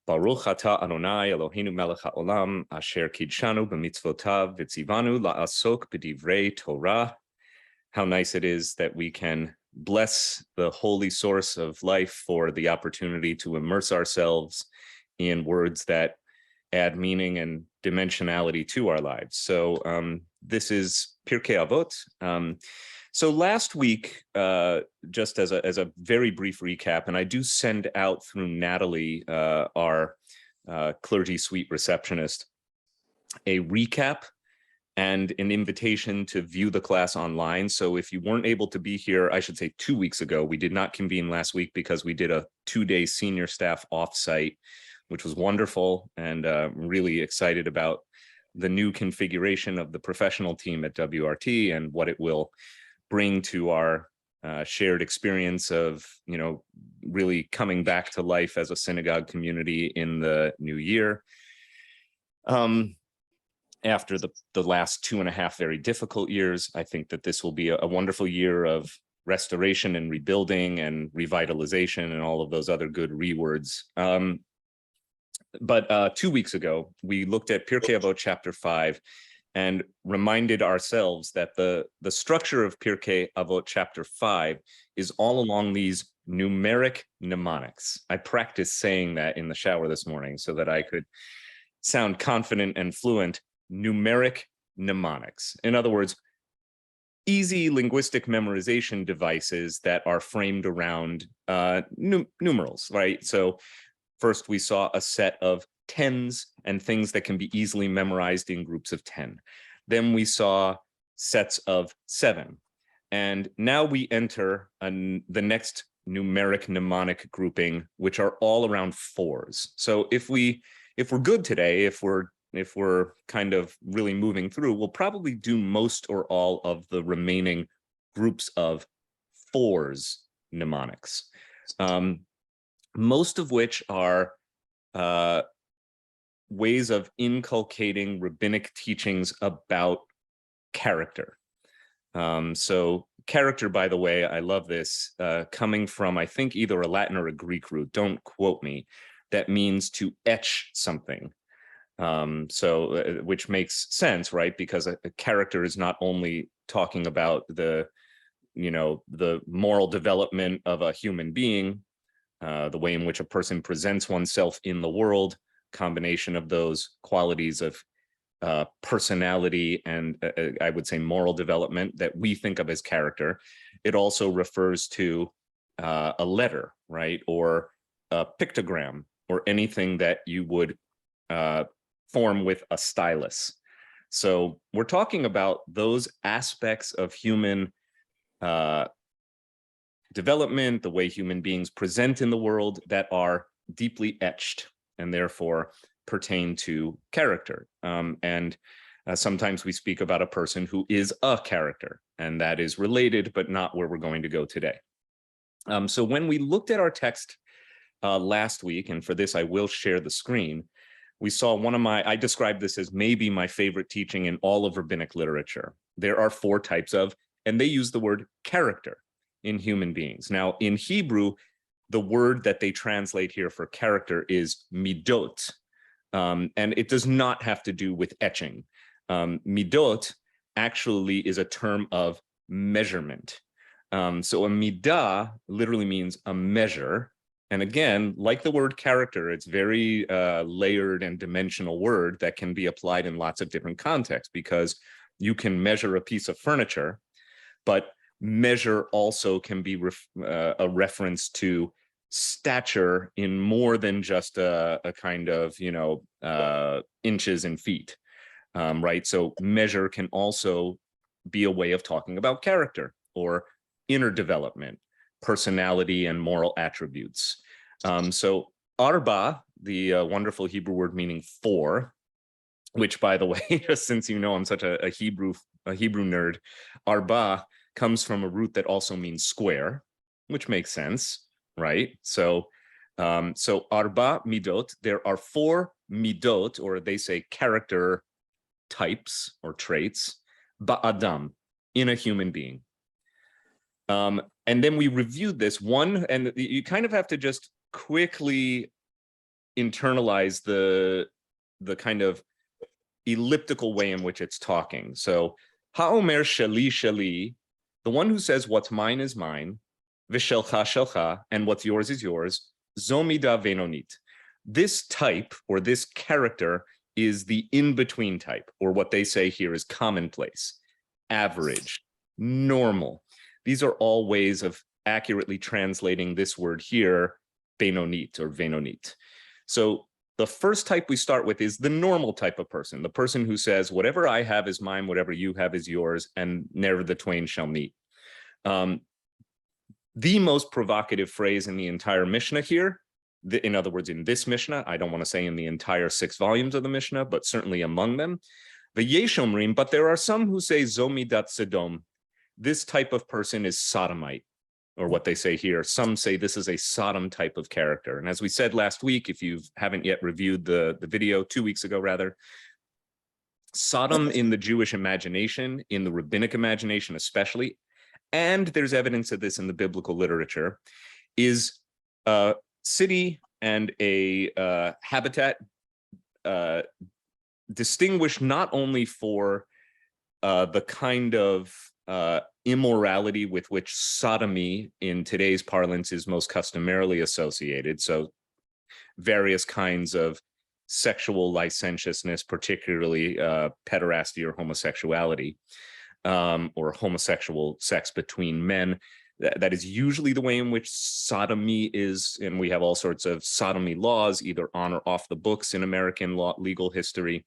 Baruch atah Adonai Eloheinu melech haolam asher kidshanu b'mitzvotav v'tzivanu la'asok b'divrei Torah. How nice it is that we can bless the holy source of life for the opportunity to immerse ourselves in words that add meaning and dimensionality to our lives. So this is Pirkei Avot. So last week, just as a very brief recap, and I do send out through Natalie, our clergy suite receptionist, a recap and an invitation to view the class online. So if you weren't able to be here, I should say 2 weeks ago, we did not convene last week because we did a 2-day senior staff offsite, which was wonderful, and really excited about the new configuration of the professional team at WRT and what it will bring to our shared experience of, really coming back to life as a synagogue community in the new year. After the last 2.5 very difficult years, I think that this will be a wonderful year of restoration and rebuilding and revitalization and all of those other good rewords. But 2 weeks ago, we looked at Pirkei Avot chapter 5 and reminded ourselves that the structure of Pirkei Avot chapter 5 is all along these numeric mnemonics. I practiced saying that in the shower this morning so that I could sound confident and fluent. Numeric mnemonics. In other words, easy linguistic memorization devices that are framed around numerals, right? So first we saw a set of tens and things that can be easily memorized in groups of 10. Then we saw sets of 7. And now we enter the next numeric mnemonic grouping, which are all around 4s. So if we're good today, if we're kind of really moving through, we'll probably do most or all of the remaining groups of 4s mnemonics, most of which are ways of inculcating rabbinic teachings about character. So character, by the way, I love this, coming from, I think, either a Latin or a Greek root, don't quote me, that means to etch something. Which makes sense, right? Because a character is not only talking about the moral development of a human being, the way in which a person presents oneself in the world, combination of those qualities of personality and I would say moral development that we think of as character. It also refers to a letter, right? Or a pictogram or anything that you would form with a stylus. So we're talking about those aspects of human development, the way human beings present in the world that are deeply etched and therefore pertain to character. Sometimes we speak about a person who is a character, and that is related, but not where we're going to go today. So when we looked at our text last week, and for this I will share the screen, we saw I described this as maybe my favorite teaching in all of rabbinic literature. There are 4 types of, and they use the word character in human beings. Now, in Hebrew, the word that they translate here for character is midot, and it does not have to do with etching. Midot actually is a term of measurement. So a midah literally means a measure. And again, like the word character, it's very layered and dimensional word that can be applied in lots of different contexts, because you can measure a piece of furniture, but measure also can be a reference to stature in more than just a kind of, inches and feet, right? So measure can also be a way of talking about character or inner development, personality, and moral attributes. So arba, the wonderful Hebrew word meaning 4, which, by the way, since I'm such a Hebrew nerd, arba comes from a root that also means square, which makes sense, right? So arba midot, there are 4 midot, or they say character types or traits, ba'adam, in a human being. And then we reviewed this one, and you kind of have to just quickly internalize the kind of elliptical way in which it's talking. So ha'omer sheli sheli, the one who says what's mine is mine, v'shelcha shelcha, and what's yours is yours, zomida venonit. This type or this character is the in-between type, or what they say here is commonplace, average, normal. These are all ways of accurately translating this word here, benonit or venonit. So the first type we start with is the normal type of person, the person who says, whatever I have is mine, whatever you have is yours, and never the twain shall meet. The most provocative phrase in the entire Mishnah here, in other words, in this Mishnah, I don't want to say in the entire 6 volumes of the Mishnah, but certainly among them, the Yeshomrim, but there are some who say Zomidat Sodom. This type of person is sodomite, or what they say here. Some say this is a Sodom type of character. And as we said last week, if you haven't yet reviewed the video, 2 weeks ago rather, Sodom in the Jewish imagination, in the rabbinic imagination especially, and there's evidence of this in the biblical literature, is a city and a habitat distinguished not only for the kind of immorality with which sodomy in today's parlance is most customarily associated, so various kinds of sexual licentiousness, particularly pederasty or homosexuality, or homosexual sex between men. That is usually the way in which sodomy is, and we have all sorts of sodomy laws, either on or off the books in American law, legal history.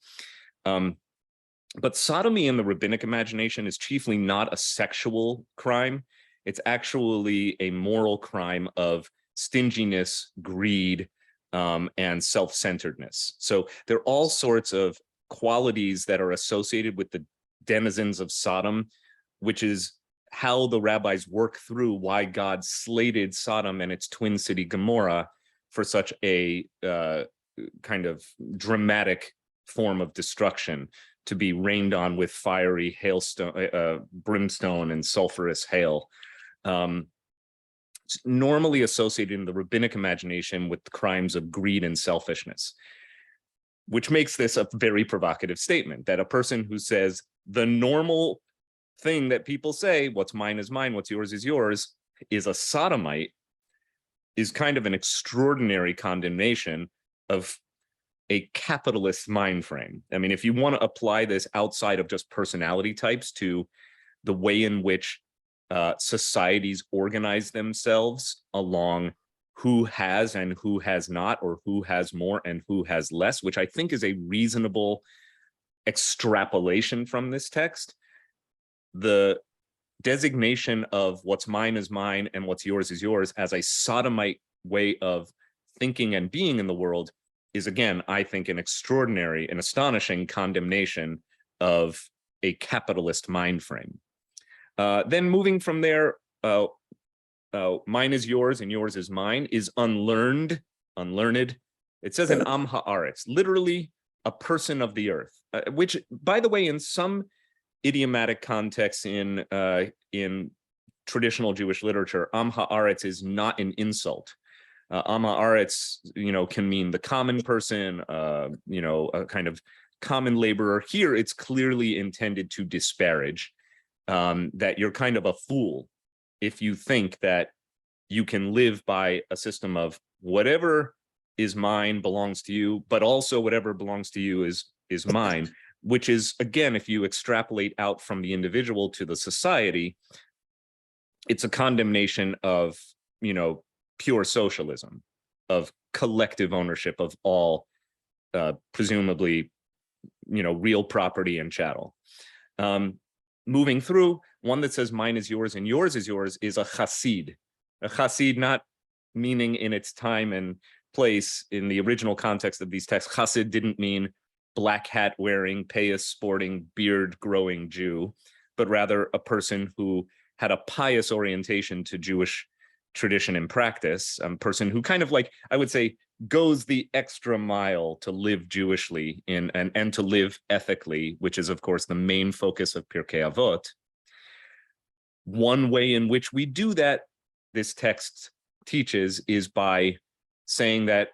But sodomy in the rabbinic imagination is chiefly not a sexual crime. It's actually a moral crime of stinginess, greed, and self-centeredness. So there are all sorts of qualities that are associated with the denizens of Sodom, which is how the rabbis work through why God slated Sodom and its twin city Gomorrah for such a kind of dramatic form of destruction, to be rained on with fiery hailstone, brimstone and sulfurous hail. It's normally associated in the rabbinic imagination with the crimes of greed and selfishness, which makes this a very provocative statement, that a person who says the normal thing that people say, what's mine is mine, what's yours, is a sodomite, is kind of an extraordinary condemnation of a capitalist mind frame. I mean, if you want to apply this outside of just personality types to the way in which societies organize themselves along who has and who has not, or who has more and who has less, which I think is a reasonable extrapolation from this text, the designation of what's mine is mine and what's yours is yours as a sodomite way of thinking and being in the world is, again, I think, an extraordinary and astonishing condemnation of a capitalist mind frame. Then moving from there, mine is yours and yours is mine is unlearned. It says an am haaretz, literally a person of the earth, which, by the way, in some idiomatic contexts in traditional Jewish literature, am haaretz is not an insult. Am haaretz, can mean the common person, a kind of common laborer. Here, it's clearly intended to disparage, that you're kind of a fool if you think that you can live by a system of whatever is mine belongs to you, but also whatever belongs to you is mine, which is, again, if you extrapolate out from the individual to the society, it's a condemnation of, pure socialism, of collective ownership of all, presumably, real property and chattel. Moving through, one that says mine is yours and yours is yours is a chassid. A chassid, not meaning in its time and place in the original context of these texts. Chassid didn't mean black hat wearing, payas sporting, beard growing Jew, but rather a person who had a pious orientation to Jewish tradition and practice, a person who kind of, like, I would say, goes the extra mile to live Jewishly and to live ethically, which is, of course, the main focus of Pirkei Avot. One way in which we do that, this text teaches, is by saying that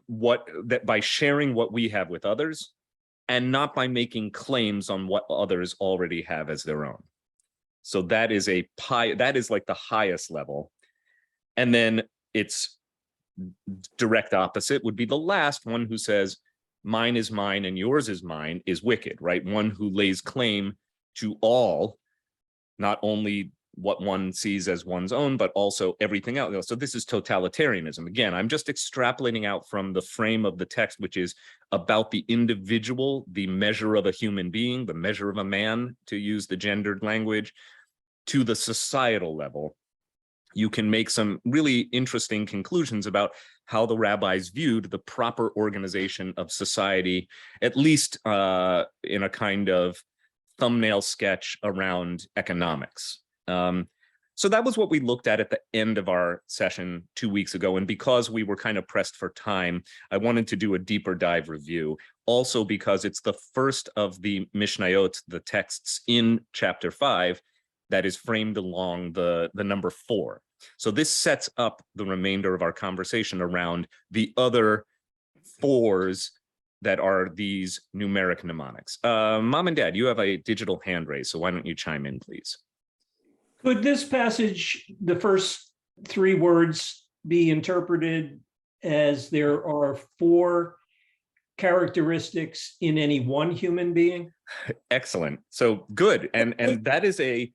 that by sharing what we have with others, and not by making claims on what others already have as their own. So that is that is like the highest level. And then its direct opposite would be the last one, who says, mine is mine and yours is mine, is wicked, right? One who lays claim to all, not only what one sees as one's own, but also everything else. So this is totalitarianism. Again, I'm just extrapolating out from the frame of the text, which is about the individual, the measure of a human being, the measure of a man, to use the gendered language, to the societal level. You can make some really interesting conclusions about how the rabbis viewed the proper organization of society, at least in a kind of thumbnail sketch around economics. So that was what we looked at the end of our session 2 weeks ago. And because we were kind of pressed for time, I wanted to do a deeper dive review. Also because it's the first of the mishnayot, the texts in chapter 5, that is framed along the number 4. So this sets up the remainder of our conversation around the other 4s that are these numeric mnemonics. Mom and Dad, you have a digital hand raised, so why don't you chime in, please? Could this passage, the first 3 words, be interpreted as there are 4 characteristics in any one human being? Excellent. So good. And that is a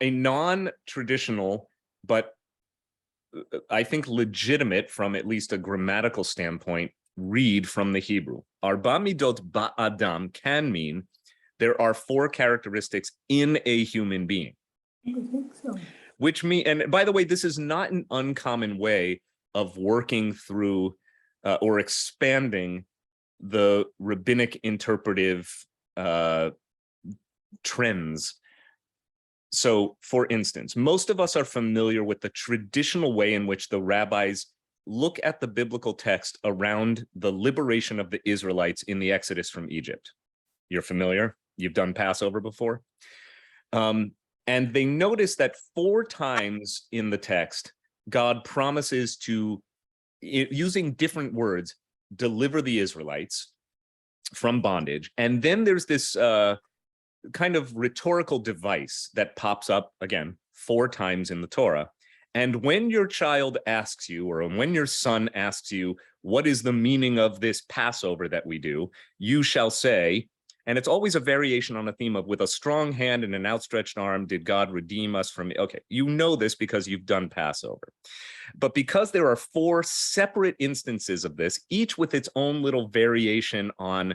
non-traditional, but I think legitimate from at least a grammatical standpoint, read from the Hebrew. Arba midot ba'adam can mean there are 4 characteristics in a human being. I think so. Which mean, and by the way, this is not an uncommon way of working through or expanding the rabbinic interpretive trends. So, for instance, most of us are familiar with the traditional way in which the rabbis look at the biblical text around the liberation of the Israelites in the Exodus from Egypt. You're familiar? You've done Passover before? And they notice that 4 times in the text, God promises to, using different words, deliver the Israelites from bondage. And then there's this kind of rhetorical device that pops up, again, 4 times in the Torah. And when your child asks you, or when your son asks you, what is the meaning of this Passover that we do, you shall say, and it's always a variation on a theme of, with a strong hand and an outstretched arm, did God redeem us from, okay, you know this because you've done Passover. But because there are 4 separate instances of this, each with its own little variation on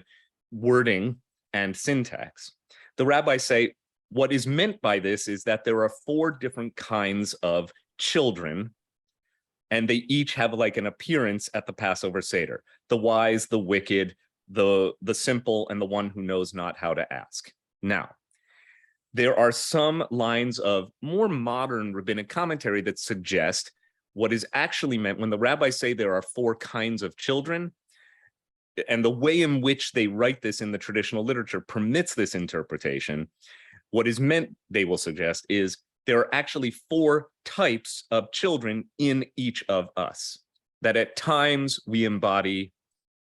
wording and syntax, the rabbis say, what is meant by this is that there are 4 different kinds of children, and they each have like an appearance at the Passover Seder: the wise, the wicked, the simple, and the one who knows not how to ask. Now, there are some lines of more modern rabbinic commentary that suggest what is actually meant when the rabbis say there are 4 kinds of children, and the way in which they write this in the traditional literature permits this interpretation. What is meant, they will suggest, is there are actually 4 types of children in each of us, that at times we embody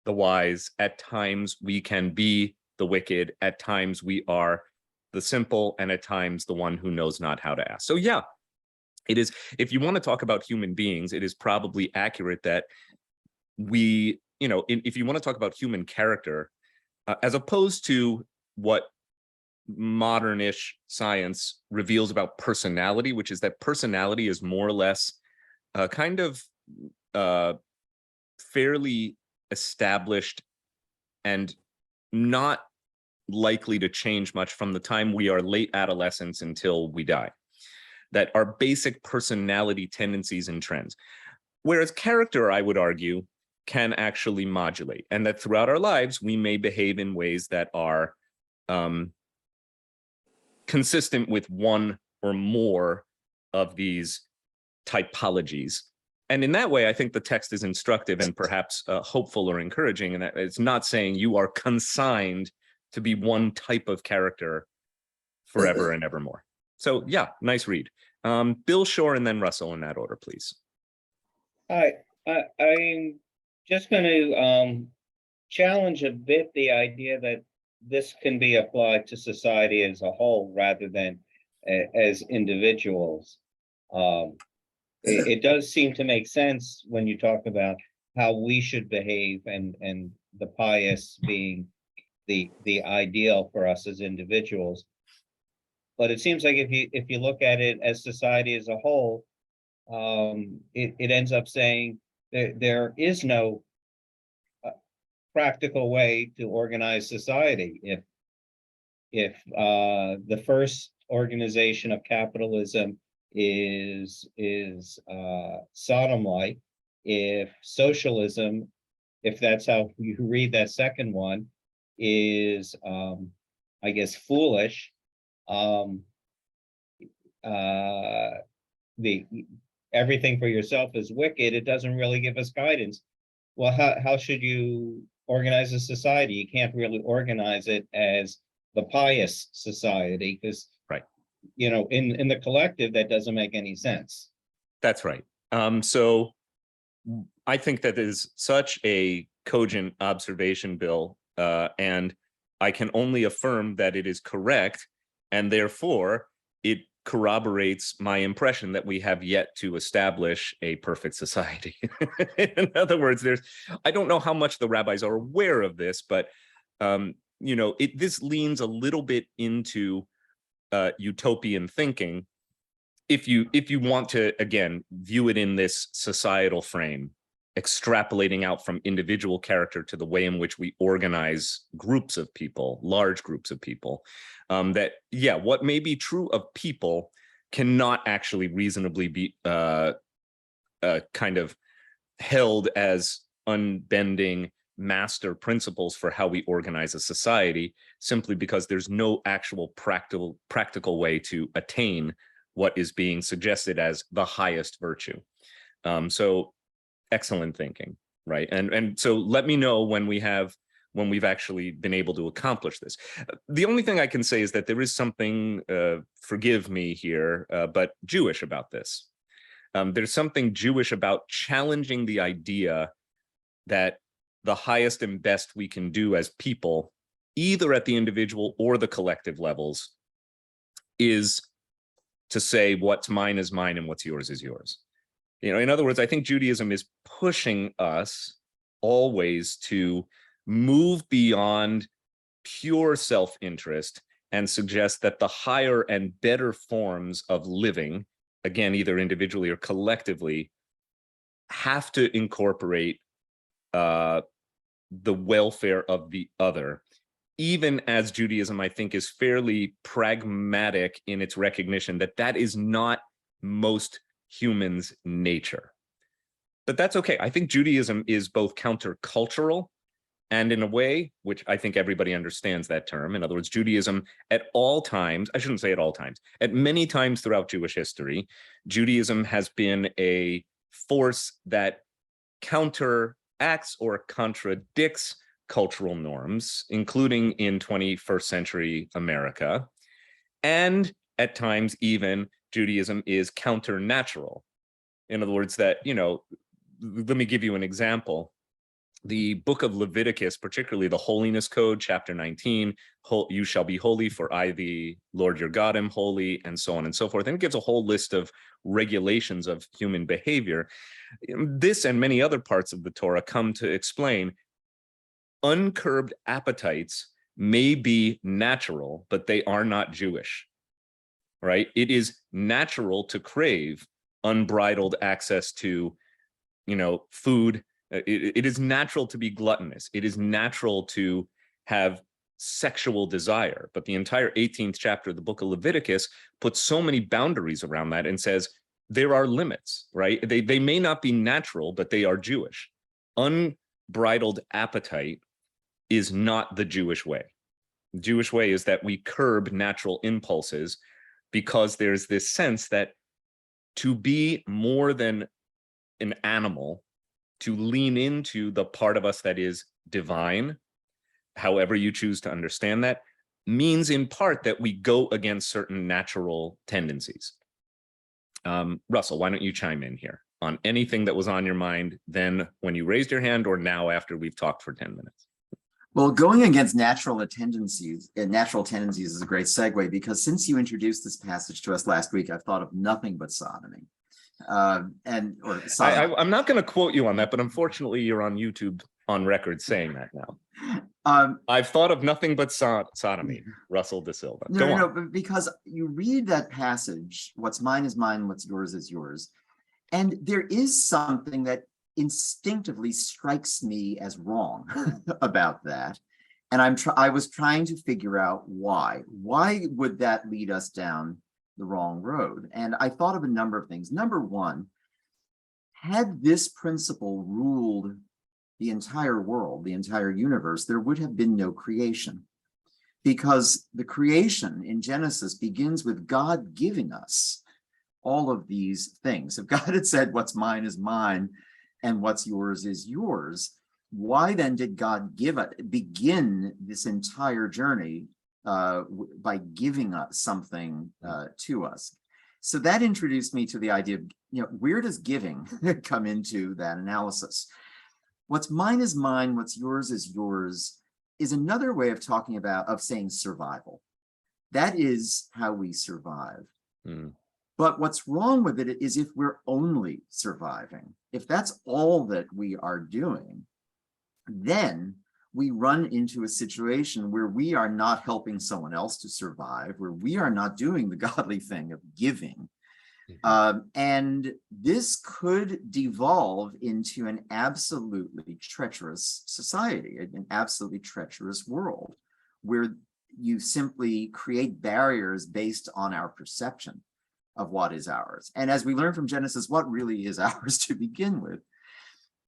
the wise, at times we can be the wicked, at times we are the simple, and at times the one who knows not how to ask. So yeah, it is, if you want to talk about human beings, it is probably accurate that we, if you want to talk about human character, as opposed to what modern-ish science reveals about personality, which is that personality is more or less kind of fairly established and not likely to change much from the time we are late adolescents until we die, that our basic personality tendencies and trends. Whereas character, I would argue, can actually modulate, and that throughout our lives, we may behave in ways that are consistent with one or more of these typologies. And in that way, I think the text is instructive and perhaps hopeful or encouraging, and that it's not saying you are consigned to be one type of character forever and evermore. So yeah, nice read. Bill Shore and then Russell in that order, please. Hi, I'm just going to challenge a bit the idea that this can be applied to society as a whole rather than as individuals. Um, it does seem to make sense when you talk about how we should behave, and the pious being the ideal for us as individuals. But it seems like if you look at it as society as a whole, it ends up saying there is no practical way to organize society. If the first organization of capitalism is Sodom-like, if socialism, if that's how you read that second one, is I guess foolish, um, the everything for yourself is wicked, it doesn't really give us guidance. Well, how should you organize a society? You can't really organize it as the pious society, because Right. In the collective, that doesn't make any sense. That's right. So I think that is such a cogent observation, Bill, and I can only affirm that it is correct, and therefore it corroborates my impression that we have yet to establish a perfect society. In other words, I don't know how much the rabbis are aware of this, but this leans a little bit into utopian thinking. If you want to, again, view it in this societal frame, extrapolating out from individual character to the way in which we organize groups of people, large groups of people, what may be true of people cannot actually reasonably be kind of held as unbending master principles for how we organize a society, simply because there's no actual practical way to attain what is being suggested as the highest virtue. So excellent thinking, right? And so let me know when we've actually been able to accomplish this. The only thing I can say is that there is something, forgive me here, but Jewish about this. There's something Jewish about challenging the idea that the highest and best we can do as people, either at the individual or the collective levels, is to say what's mine is mine and what's yours is yours. In other words, I think Judaism is pushing us always to move beyond pure self-interest and suggest that the higher and better forms of living, again, either individually or collectively, have to incorporate the welfare of the other, even as Judaism, I think, is fairly pragmatic in its recognition that that is not most humans' nature. But that's okay. I think Judaism is both countercultural and, in a way, which I think everybody understands that term. In other words, Judaism at all times, I shouldn't say at all times, at many times throughout Jewish history, Judaism has been a force that counteracts or contradicts cultural norms, including in 21st century America. And at times, even, Judaism is counter-natural. In other words, that, let me give you an example. The book of Leviticus, particularly the Holiness Code, chapter 19, you shall be holy, for I, the Lord your God, am holy, and so on and so forth. And it gives a whole list of regulations of human behavior. This and many other parts of the Torah come to explain uncurbed appetites may be natural, but they are not Jewish, right? It is natural to crave unbridled access to, food. It is natural to be gluttonous. It is natural to have sexual desire. But the entire 18th chapter of the book of Leviticus puts so many boundaries around that and says there are limits, right? They may not be natural, but they are Jewish. Unbridled appetite is not the Jewish way. The Jewish way is that we curb natural impulses, because there's this sense that to be more than an animal, to lean into the part of us that is divine, however you choose to understand that, means in part that we go against certain natural tendencies. Russell, why don't you chime in here on anything that was on your mind then when you raised your hand, or now after we've talked for 10 minutes? Well, going against natural tendencies is a great segue, because since you introduced this passage to us last week, I've thought of nothing but sodomy. Sodomy. I'm not going to quote you on that, but unfortunately, you're on YouTube on record saying that now. I've thought of nothing but sodomy, Russell De Silva. No, but because you read that passage, what's mine is mine, what's yours is yours. And there is something that instinctively strikes me as wrong about that. And I was trying to figure out why. Why would that lead us down the wrong road? And I thought of a number of things. Number one, had this principle ruled the entire world, the entire universe, there would have been no creation. Because the creation in Genesis begins with God giving us all of these things. If God had said, what's mine is mine, and what's yours is yours, why then did God begin this entire journey by giving us something to us? So that introduced me to the idea of, where does giving come into that analysis? What's mine is mine, what's yours is yours, is another way of saying survival. That is how we survive. But what's wrong with it is if we're only surviving. If that's all that we are doing, then we run into a situation where we are not helping someone else to survive, where we are not doing the godly thing of giving. And this could devolve into an absolutely treacherous society, an absolutely treacherous world, where you simply create barriers based on our perception of what is ours. And as we learn from Genesis, what really is ours to begin with.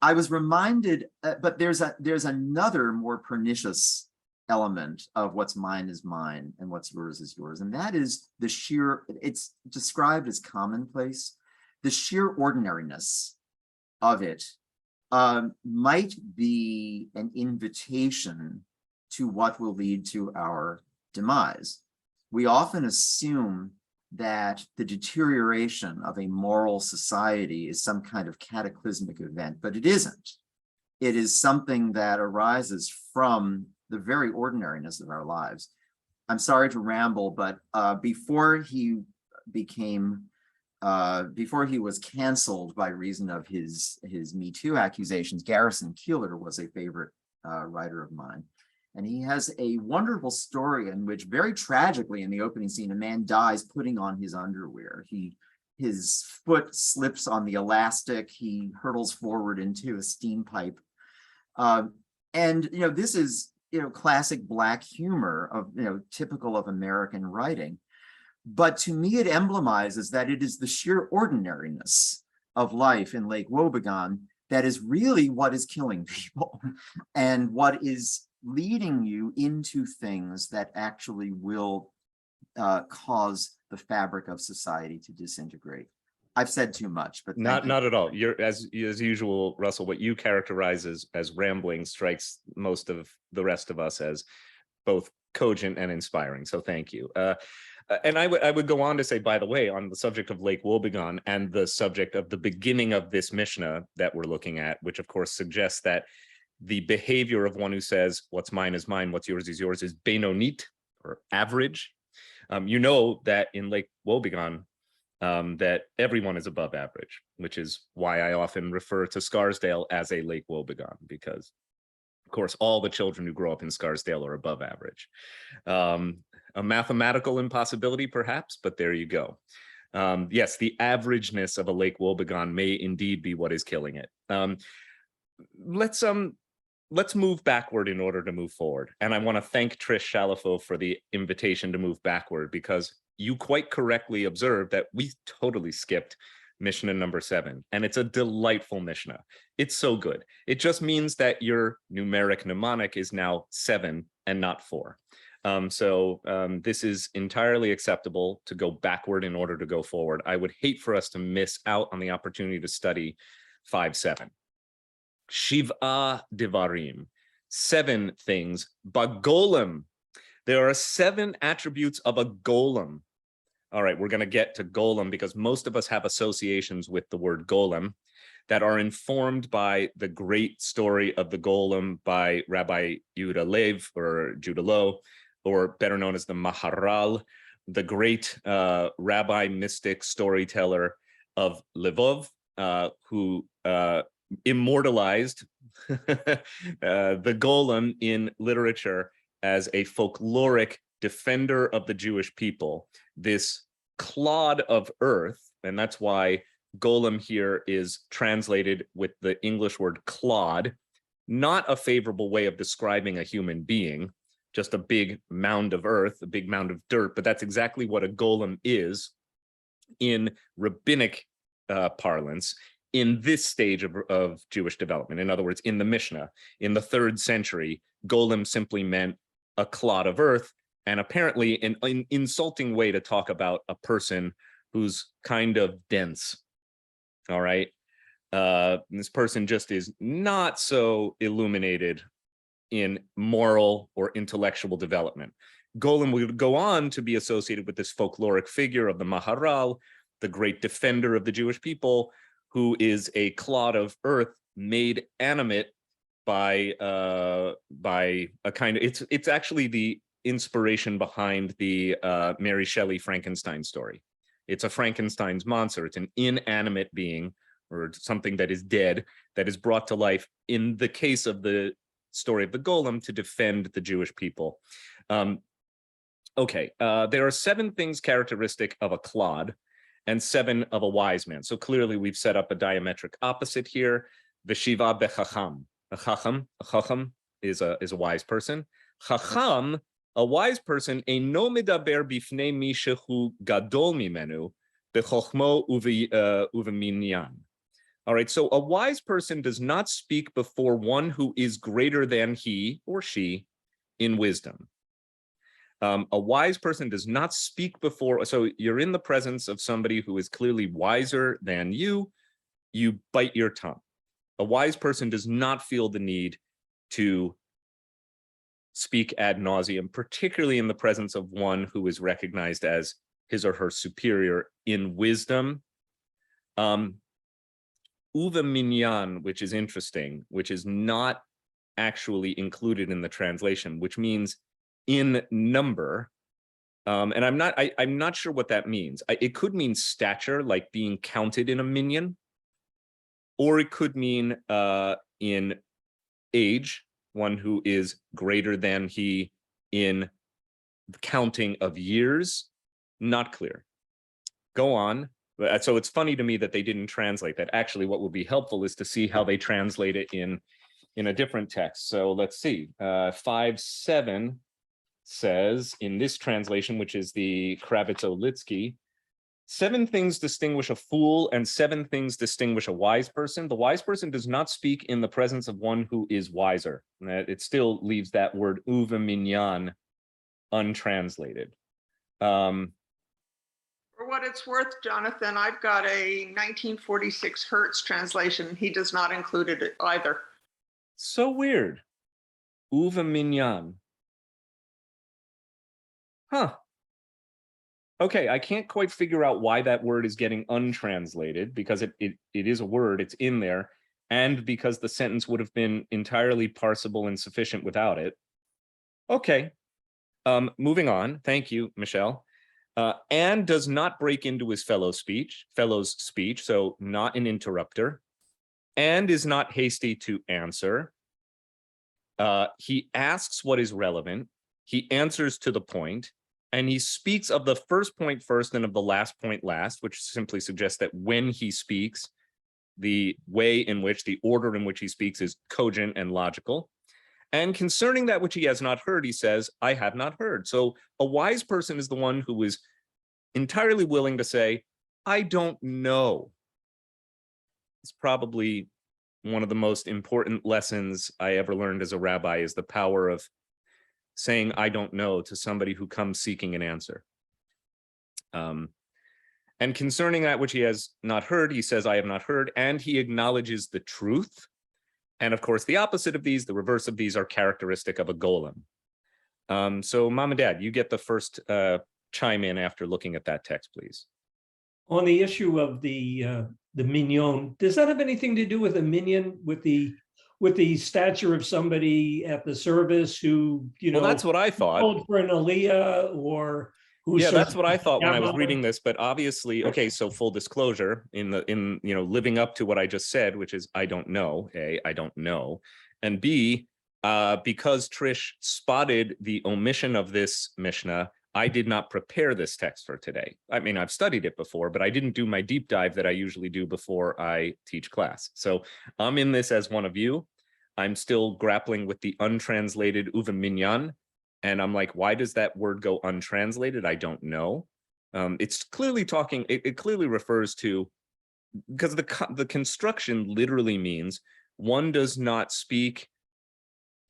I was reminded, but there's another more pernicious element of what's mine is mine and what's yours is yours. And that is it's described as commonplace. The sheer ordinariness of it might be an invitation to what will lead to our demise. We often assume that the deterioration of a moral society is some kind of cataclysmic event, but it isn't. It is something that arises from the very ordinariness of our lives. I'm sorry to ramble, but before he was canceled by reason of his Me Too accusations, Garrison Keillor was a favorite writer of mine. And he has a wonderful story in which, very tragically, in the opening scene, a man dies putting on his underwear. His foot slips on the elastic. He hurtles forward into a steam pipe. And this is classic Black humor of typical of American writing. But to me, it emblemizes that it is the sheer ordinariness of life in Lake Wobegon that is really what is killing people, and what is leading you into things that actually will cause the fabric of society to disintegrate. I've said too much, but not at all. You're as usual, Russell. What you characterize as rambling strikes most of the rest of us as both cogent and inspiring. So thank you. And I would go on to say, by the way, on the subject of Lake Wobegon and the subject of the beginning of this Mishnah that we're looking at, which of course suggests that the behavior of one who says, what's mine is mine, what's yours is benonit, or average. That in Lake Wobegon, that everyone is above average, which is why I often refer to Scarsdale as a Lake Wobegon, because, of course, all the children who grow up in Scarsdale are above average. A mathematical impossibility, perhaps, but there you go. Yes, the averageness of a Lake Wobegon may indeed be what is killing it. Let's move backward in order to move forward. And I want to thank Trish Shalafo for the invitation to move backward, because you quite correctly observed that we totally skipped Mishnah number 7. And it's a delightful Mishnah. It's so good. It just means that your numeric mnemonic is now 7 and not 4. This is entirely acceptable to go backward in order to go forward. I would hate for us to miss out on the opportunity to study 5-7. Shiva Devarim, 7 things, Bagolem. There are 7 attributes of a golem, all right, we're going to get to golem because most of us have associations with the word golem that are informed by the great story of the golem by Rabbi Yehuda Lev or Judah Low, or better known as the Maharal, the great rabbi mystic storyteller of Lvov, who immortalized the golem in literature as a folkloric defender of the Jewish people, this clod of earth, and that's why golem here is translated with the English word clod, not a favorable way of describing a human being, just a big mound of earth, a big mound of dirt, but that's exactly what a golem is in rabbinic parlance in this stage of Jewish development. In other words, in the Mishnah, in the 3rd century, golem simply meant a clod of earth, and apparently an insulting way to talk about a person who's kind of dense. All right. This person just is not so illuminated in moral or intellectual development. Golem would go on to be associated with this folkloric figure of the Maharal, the great defender of the Jewish people, who is a clod of earth made animate by a kind of, it's actually the inspiration behind the Mary Shelley Frankenstein story. It's a Frankenstein's monster. It's an inanimate being or something that is dead that is brought to life in the case of the story of the golem to defend the Jewish people. Okay, there are 7 things characteristic of a clod and 7 of a wise man. So clearly we've set up a diametric opposite here. Veshiva bechacham. A chacham is a wise person. Chacham, a wise person, eino medaber bifnei mi shehu gadol mimenu bechochmo uveminyan. All right, so a wise person does not speak before one who is greater than he or she in wisdom. A wise person does not speak before, so you're in the presence of somebody who is clearly wiser than you bite your tongue. A wise person does not feel the need to speak ad nauseum, particularly in the presence of one who is recognized as his or her superior in wisdom. Uva minyan, which is interesting, which is not actually included in the translation, which means in number. And I'm not sure what that means. It could mean stature, like being counted in a minyan, or it could mean in age, one who is greater than he in the counting of years. Not clear. Go on. So it's funny to me that they didn't translate that. Actually, what would be helpful is to see how they translate it in a different text. So let's see. 5.7 says in this translation, which is the Kravitz-Olitsky, 7 things distinguish a fool and 7 things distinguish a wise person. The wise person does not speak in the presence of one who is wiser. It still leaves that word uva minyan untranslated. For what it's worth, Jonathan, I've got a 1946 Hertz translation. He does not include it either. So weird. Uva minyan. Huh. Okay, I can't quite figure out why that word is getting untranslated, because it is a word, it's in there, and because the sentence would have been entirely parsable and sufficient without it. Okay, moving on. Thank you, Michelle. And does not break into his fellow's speech, so not an interrupter, and is not hasty to answer. He asks what is relevant, he answers to the point, and he speaks of the first point first and of the last point last, which simply suggests that when he speaks, the way in which, the order in which he speaks is cogent and logical. And concerning that which he has not heard, he says, I have not heard. So a wise person is the one who is entirely willing to say, I don't know. It's probably one of the most important lessons I ever learned as a rabbi, is the power of saying I don't know to somebody who comes seeking an answer. And concerning that which he has not heard, he says, I have not heard, and he acknowledges the truth. And of course, the opposite of these, the reverse of these, are characteristic of a golem. So Mom and Dad, you get the first chime in after looking at that text, please. On the issue of the mignon, does that have anything to do with a minion, with the stature of somebody at the service who, Well, that's what I thought. called for an aliyah, or who? Yeah, that's what I thought when I was grandmother? reading this, but obviously, okay, so full disclosure, in living up to what I just said, which is I don't know, A, I don't know, and B, because Trish spotted the omission of this Mishnah, I did not prepare this text for today. I mean, I've studied it before, but I didn't do my deep dive that I usually do before I teach class. So I'm in this as one of you. I'm still grappling with the untranslated uva minyan. And I'm like, why does that word go untranslated? I don't know. It's clearly talking, it clearly refers to, because the construction literally means one does not speak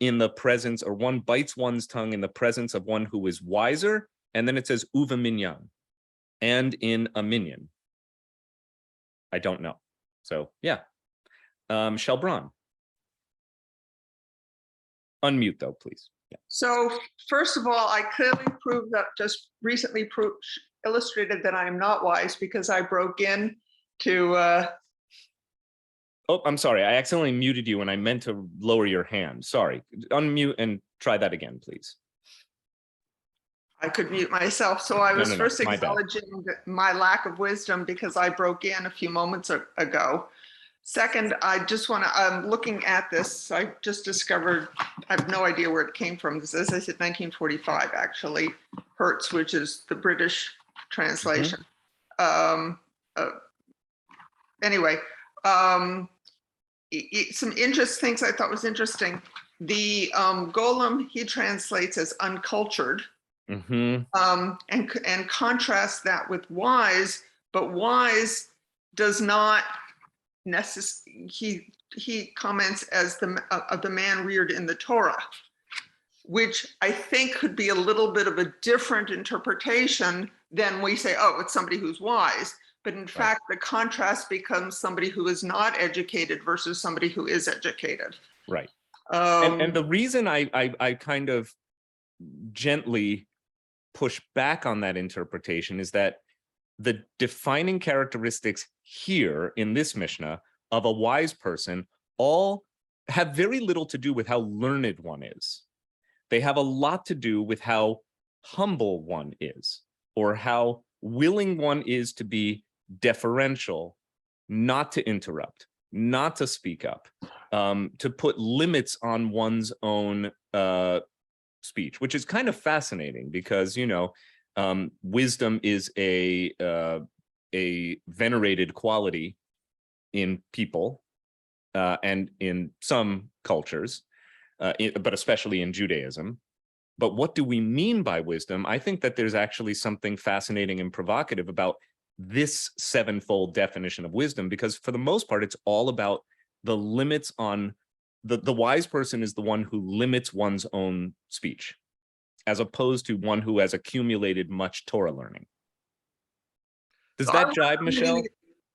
in the presence, or one bites one's tongue in the presence of one who is wiser. And then it says uva minyan, and in a minion. I don't know. So yeah. Shelbron. Unmute though, please. Yeah. So first of all, I clearly proved that, just recently illustrated that I am not wise, because I broke in to Oh, I'm sorry. I accidentally muted you and I meant to lower your hand. Sorry. Unmute and try that again, please. I could mute myself. So I was No, first my bad. acknowledging my lack of wisdom because I broke in a few moments ago. Second, I just want to, I'm looking at this. I just discovered, I have no idea where it came from. This is, as I said, 1945, actually, Hertz, which is the British translation. Anyway, some interesting things I thought was interesting. The golem, he translates as uncultured. And contrast that with wise, but wise does not necessarily, he comments as the man reared in the Torah, which I think could be a little bit of a different interpretation than we say, oh, it's somebody who's wise. But in fact, the contrast becomes somebody who is not educated versus somebody who is educated. Right. And the reason I kind of gently push back on that interpretation is that the defining characteristics here in this Mishnah of a wise person all have very little to do with how learned one is. They have a lot to do with how humble one is, or how willing one is to be deferential, not to interrupt, not to speak up, to put limits on one's own speech, which is kind of fascinating because, wisdom is a venerated quality in people and in some cultures, but especially in Judaism. But what do we mean by wisdom? I think that there's actually something fascinating and provocative about this sevenfold definition of wisdom, because for the most part, it's all about the limits on the wise person is the one who limits one's own speech, as opposed to one who has accumulated much Torah learning. Does that jibe, Michelle?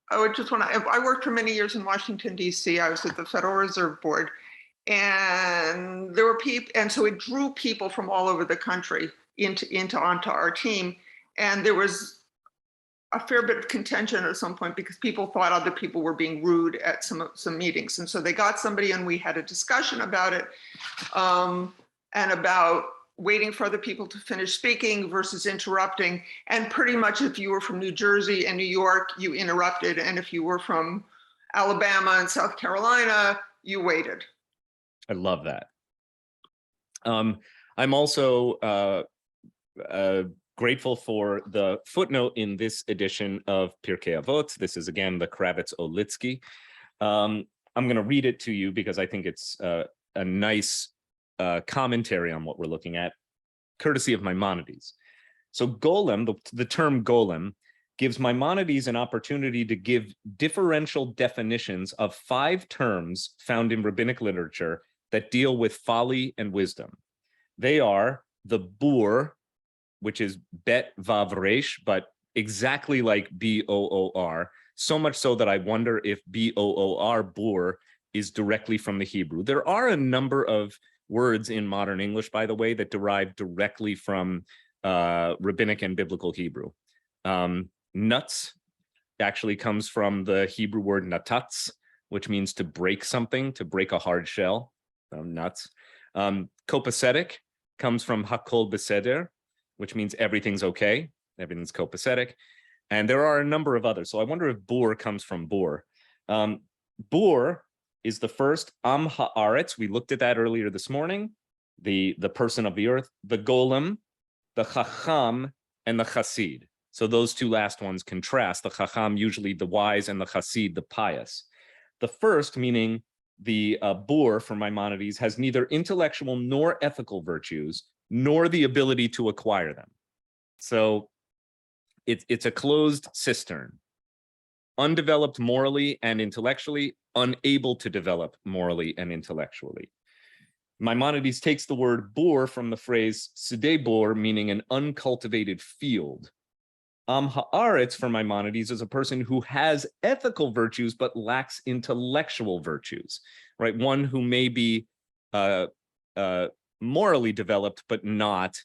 I would just want to, I worked for many years in Washington, D.C. I was at the Federal Reserve Board, and there were people, and so it drew people from all over the country onto our team. And there was a fair bit of contention at some point because people thought other people were being rude at some meetings. And so they got somebody and we had a discussion about it, and about waiting for other people to finish speaking versus interrupting. And pretty much if you were from New Jersey and New York, you interrupted. And if you were from Alabama and South Carolina, you waited. I love that. I'm also grateful for the footnote in this edition of Pirkei Avot. This is again the Kravitz-Olitsky. I'm going to read it to you because I think it's a nice commentary on what we're looking at, courtesy of Maimonides. So golem, the term golem, gives Maimonides an opportunity to give differential definitions of 5 terms found in rabbinic literature that deal with folly and wisdom. They are the boor, which is bet vav resh, but exactly like B-O-O-R, so much so that I wonder if B-O-O-R, boor, is directly from the Hebrew. There are a number of words in modern English, by the way, that derive directly from rabbinic and biblical Hebrew. Nuts actually comes from the Hebrew word natatz, which means to break something, to break a hard shell. Nuts. Copacetic comes from hakol beseder, which means everything's okay. Everything's copacetic. And there are a number of others. So I wonder if bur comes from bur. Bur is the first am haaretz. We looked at that earlier this morning. The person of the earth, the golem, the chacham, and the chassid. So those two last ones contrast. The chacham, usually the wise, and the chassid, the pious. The first, meaning the bur for Maimonides, has neither intellectual nor ethical virtues, nor the ability to acquire them. So it's a closed cistern, undeveloped morally and intellectually, unable to develop morally and intellectually. Maimonides takes the word bur from the phrase sidei bor, meaning an uncultivated field. Am haaretz for Maimonides is a person who has ethical virtues but lacks intellectual virtues, right? One who may be morally developed but not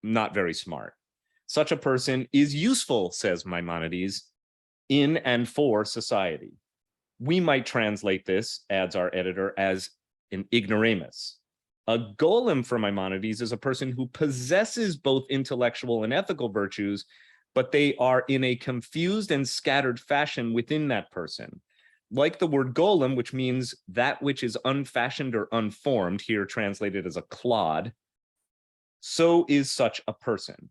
very smart. Such a person is useful, says Maimonides, in and for society. We might translate this, adds our editor, as an ignoramus. A golem for Maimonides is a person who possesses both intellectual and ethical virtues, but they are in a confused and scattered fashion within that person. Like the word golem, which means that which is unfashioned or unformed, here translated as a clod, so is such a person.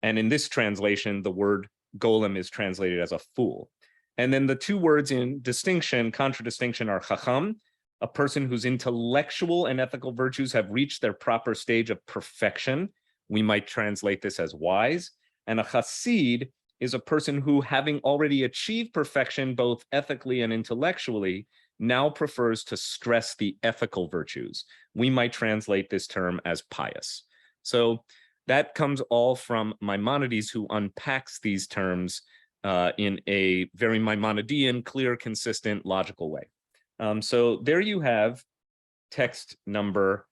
And in this translation, the word golem is translated as a fool. And then the two words in distinction, contradistinction, are chacham, a person whose intellectual and ethical virtues have reached their proper stage of perfection. We might translate this as wise. And a chassid is a person who, having already achieved perfection both ethically and intellectually, now prefers to stress the ethical virtues. We might translate this term as pious. So that comes all from Maimonides, who unpacks these terms in a very Maimonidean, clear, consistent, logical way. So there you have text number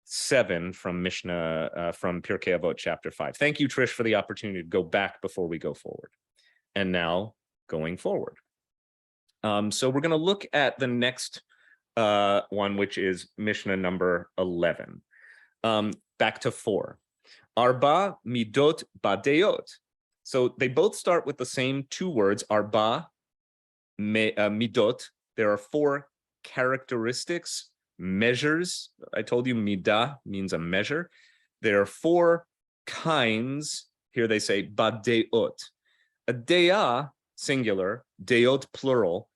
7 from Mishnah, from Pirkei Avot, chapter 5. Thank you, Trish, for the opportunity to go back before we go forward. And now going forward. So we're going to look at the next one, which is Mishnah number 11. Back to 4. Arba midot badeot. So they both start with the same two words, arba midot. There are 4 characteristics, measures. I told you midah means a measure. There are 4 kinds. Here they say badeot. A dea, singular, deot, plural,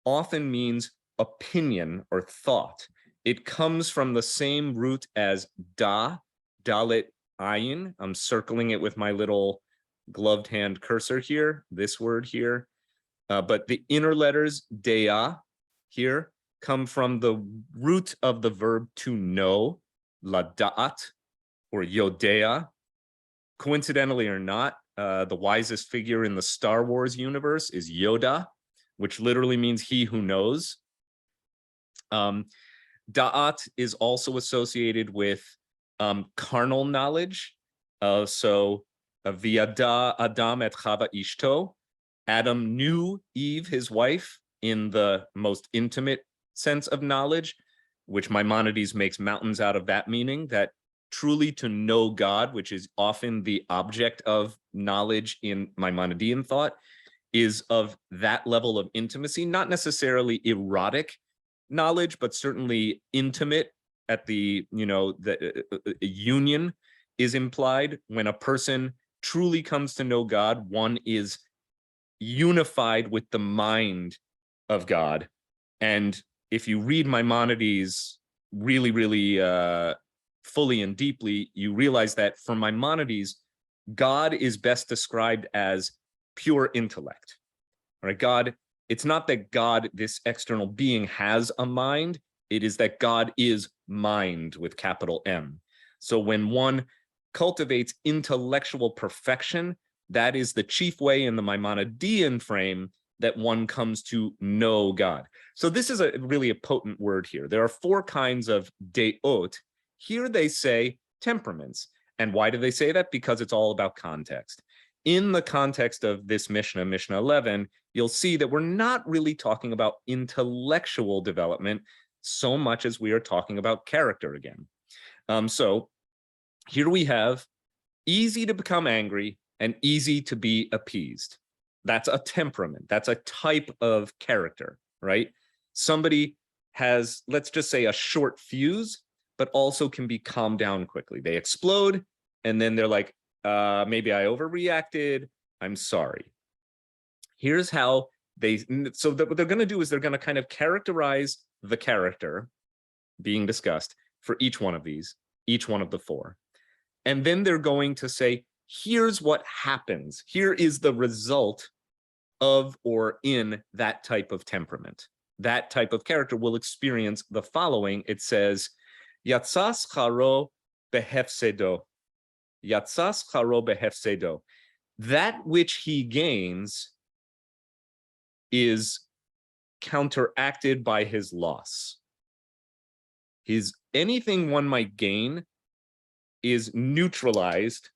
often means opinion or thought. It comes from the same root as da, dalet, ayin. I'm circling it with my little gloved hand cursor here, this word here. But the inner letters, dea, here, come from the root of the verb to know, lada'at, or yodea. Coincidentally or not, the wisest figure in the Star Wars universe is Yoda, which literally means he who knows. Da'at is also associated with carnal knowledge. So V'yada Adam et Chava ishto. Adam knew Eve, his wife, in the most intimate sense of knowledge, which Maimonides makes mountains out of that meaning, that truly to know God, which is often the object of knowledge in Maimonidean thought, is of that level of intimacy, not necessarily erotic knowledge, but certainly intimate. At the, the union is implied. When a person truly comes to know God, one is unified with the mind of God. And if you read Maimonides really, really fully and deeply, you realize that for Maimonides, God is best described as pure intellect. All right, God, it's not that God, this external being, has a mind. It is that God is mind with capital M. So when one cultivates intellectual perfection, that is the chief way in the Maimonidean frame that one comes to know God. So this is really a potent word here. There are 4 kinds of deot. Here they say temperaments. And why do they say that? Because it's all about context. In the context of this Mishnah, Mishnah 11, you'll see that we're not really talking about intellectual development so much as we are talking about character again. So here we have easy to become angry and easy to be appeased. That's a temperament. That's a type of character, right? Somebody has, let's just say, a short fuse, but also can be calmed down quickly. They explode, and then they're like, maybe I overreacted. I'm sorry. Here's how so what they're going to do is they're going to kind of characterize the character being discussed for each one of these, each one of the four. And then they're going to say, here's what happens. Here is the result of or in that type of temperament. That type of character will experience the following. It says, Yatsas charo behefsedo. Yatsas charo behefsedo. That which he gains is counteracted by his loss. Anything one might gain is neutralized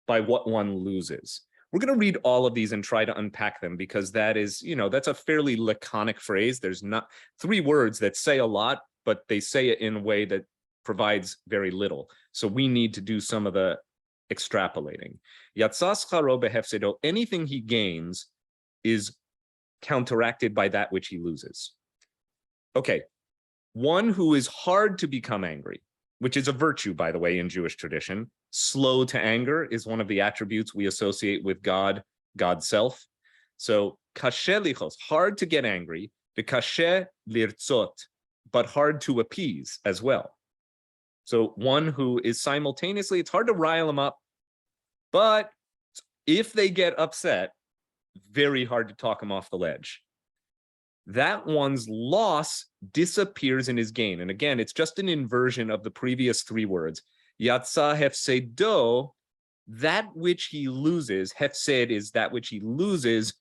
by what one loses. We're going to read all of these and try to unpack them, because that is, that's a fairly laconic phrase. There's not 3 words that say a lot, but they say it in a way that provides very little. So we need to do some of the extrapolating. Yatsas charo behefsedo, anything he gains is counteracted by that which he loses. Okay, one who is hard to become angry, which is a virtue, by the way, in Jewish tradition. Slow to anger is one of the attributes we associate with God, God's self. So, kashe lichos, hard to get angry, v'kashe lirtzot, but hard to appease as well. So one who is simultaneously, it's hard to rile them up, but if they get upset, very hard to talk them off the ledge. That one's loss disappears in his gain. And again, it's just an inversion of the previous 3 words. Yatsa hefsedo, that which he loses, hefsed is that which he loses,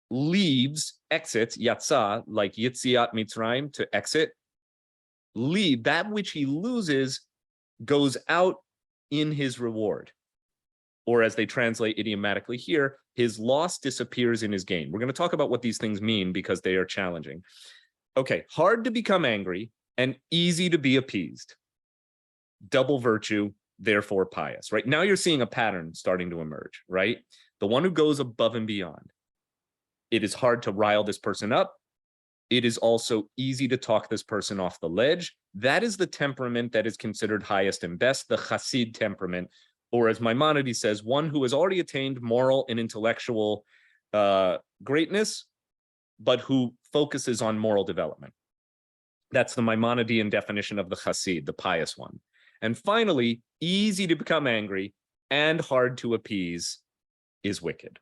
leaves, exits, yatsa, like yitziat mitzrayim, to exit, leave, that which he loses goes out in his reward. Or as they translate idiomatically here, his loss disappears in his gain. We're going to talk about what these things mean because they are challenging. Okay, hard to become angry and easy to be appeased. Double virtue, therefore pious, right? Now you're seeing a pattern starting to emerge, right? The one who goes above and beyond. It is hard to rile this person up. It is also easy to talk this person off the ledge. That is the temperament that is considered highest and best, the chassid temperament, or as Maimonides says, one who has already attained moral and intellectual greatness, but who focuses on moral development. That's the Maimonidean definition of the chassid, the pious one. And finally, easy to become angry and hard to appease is wicked.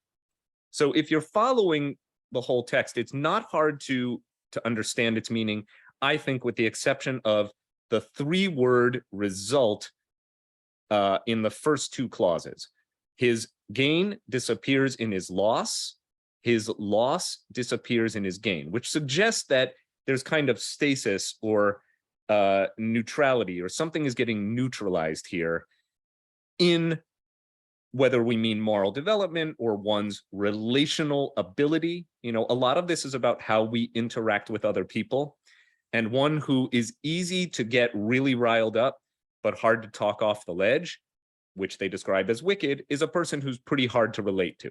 So if you're following the whole text, it's not hard to understand its meaning, I think, with the exception of the 3-word result in the first 2 clauses. His gain disappears in his loss disappears in his gain, which suggests that there's kind of stasis or neutrality, or something is getting neutralized here in whether we mean moral development or one's relational ability. A lot of this is about how we interact with other people. And one who is easy to get really riled up, but hard to talk off the ledge, which they describe as wicked, is a person who's pretty hard to relate to.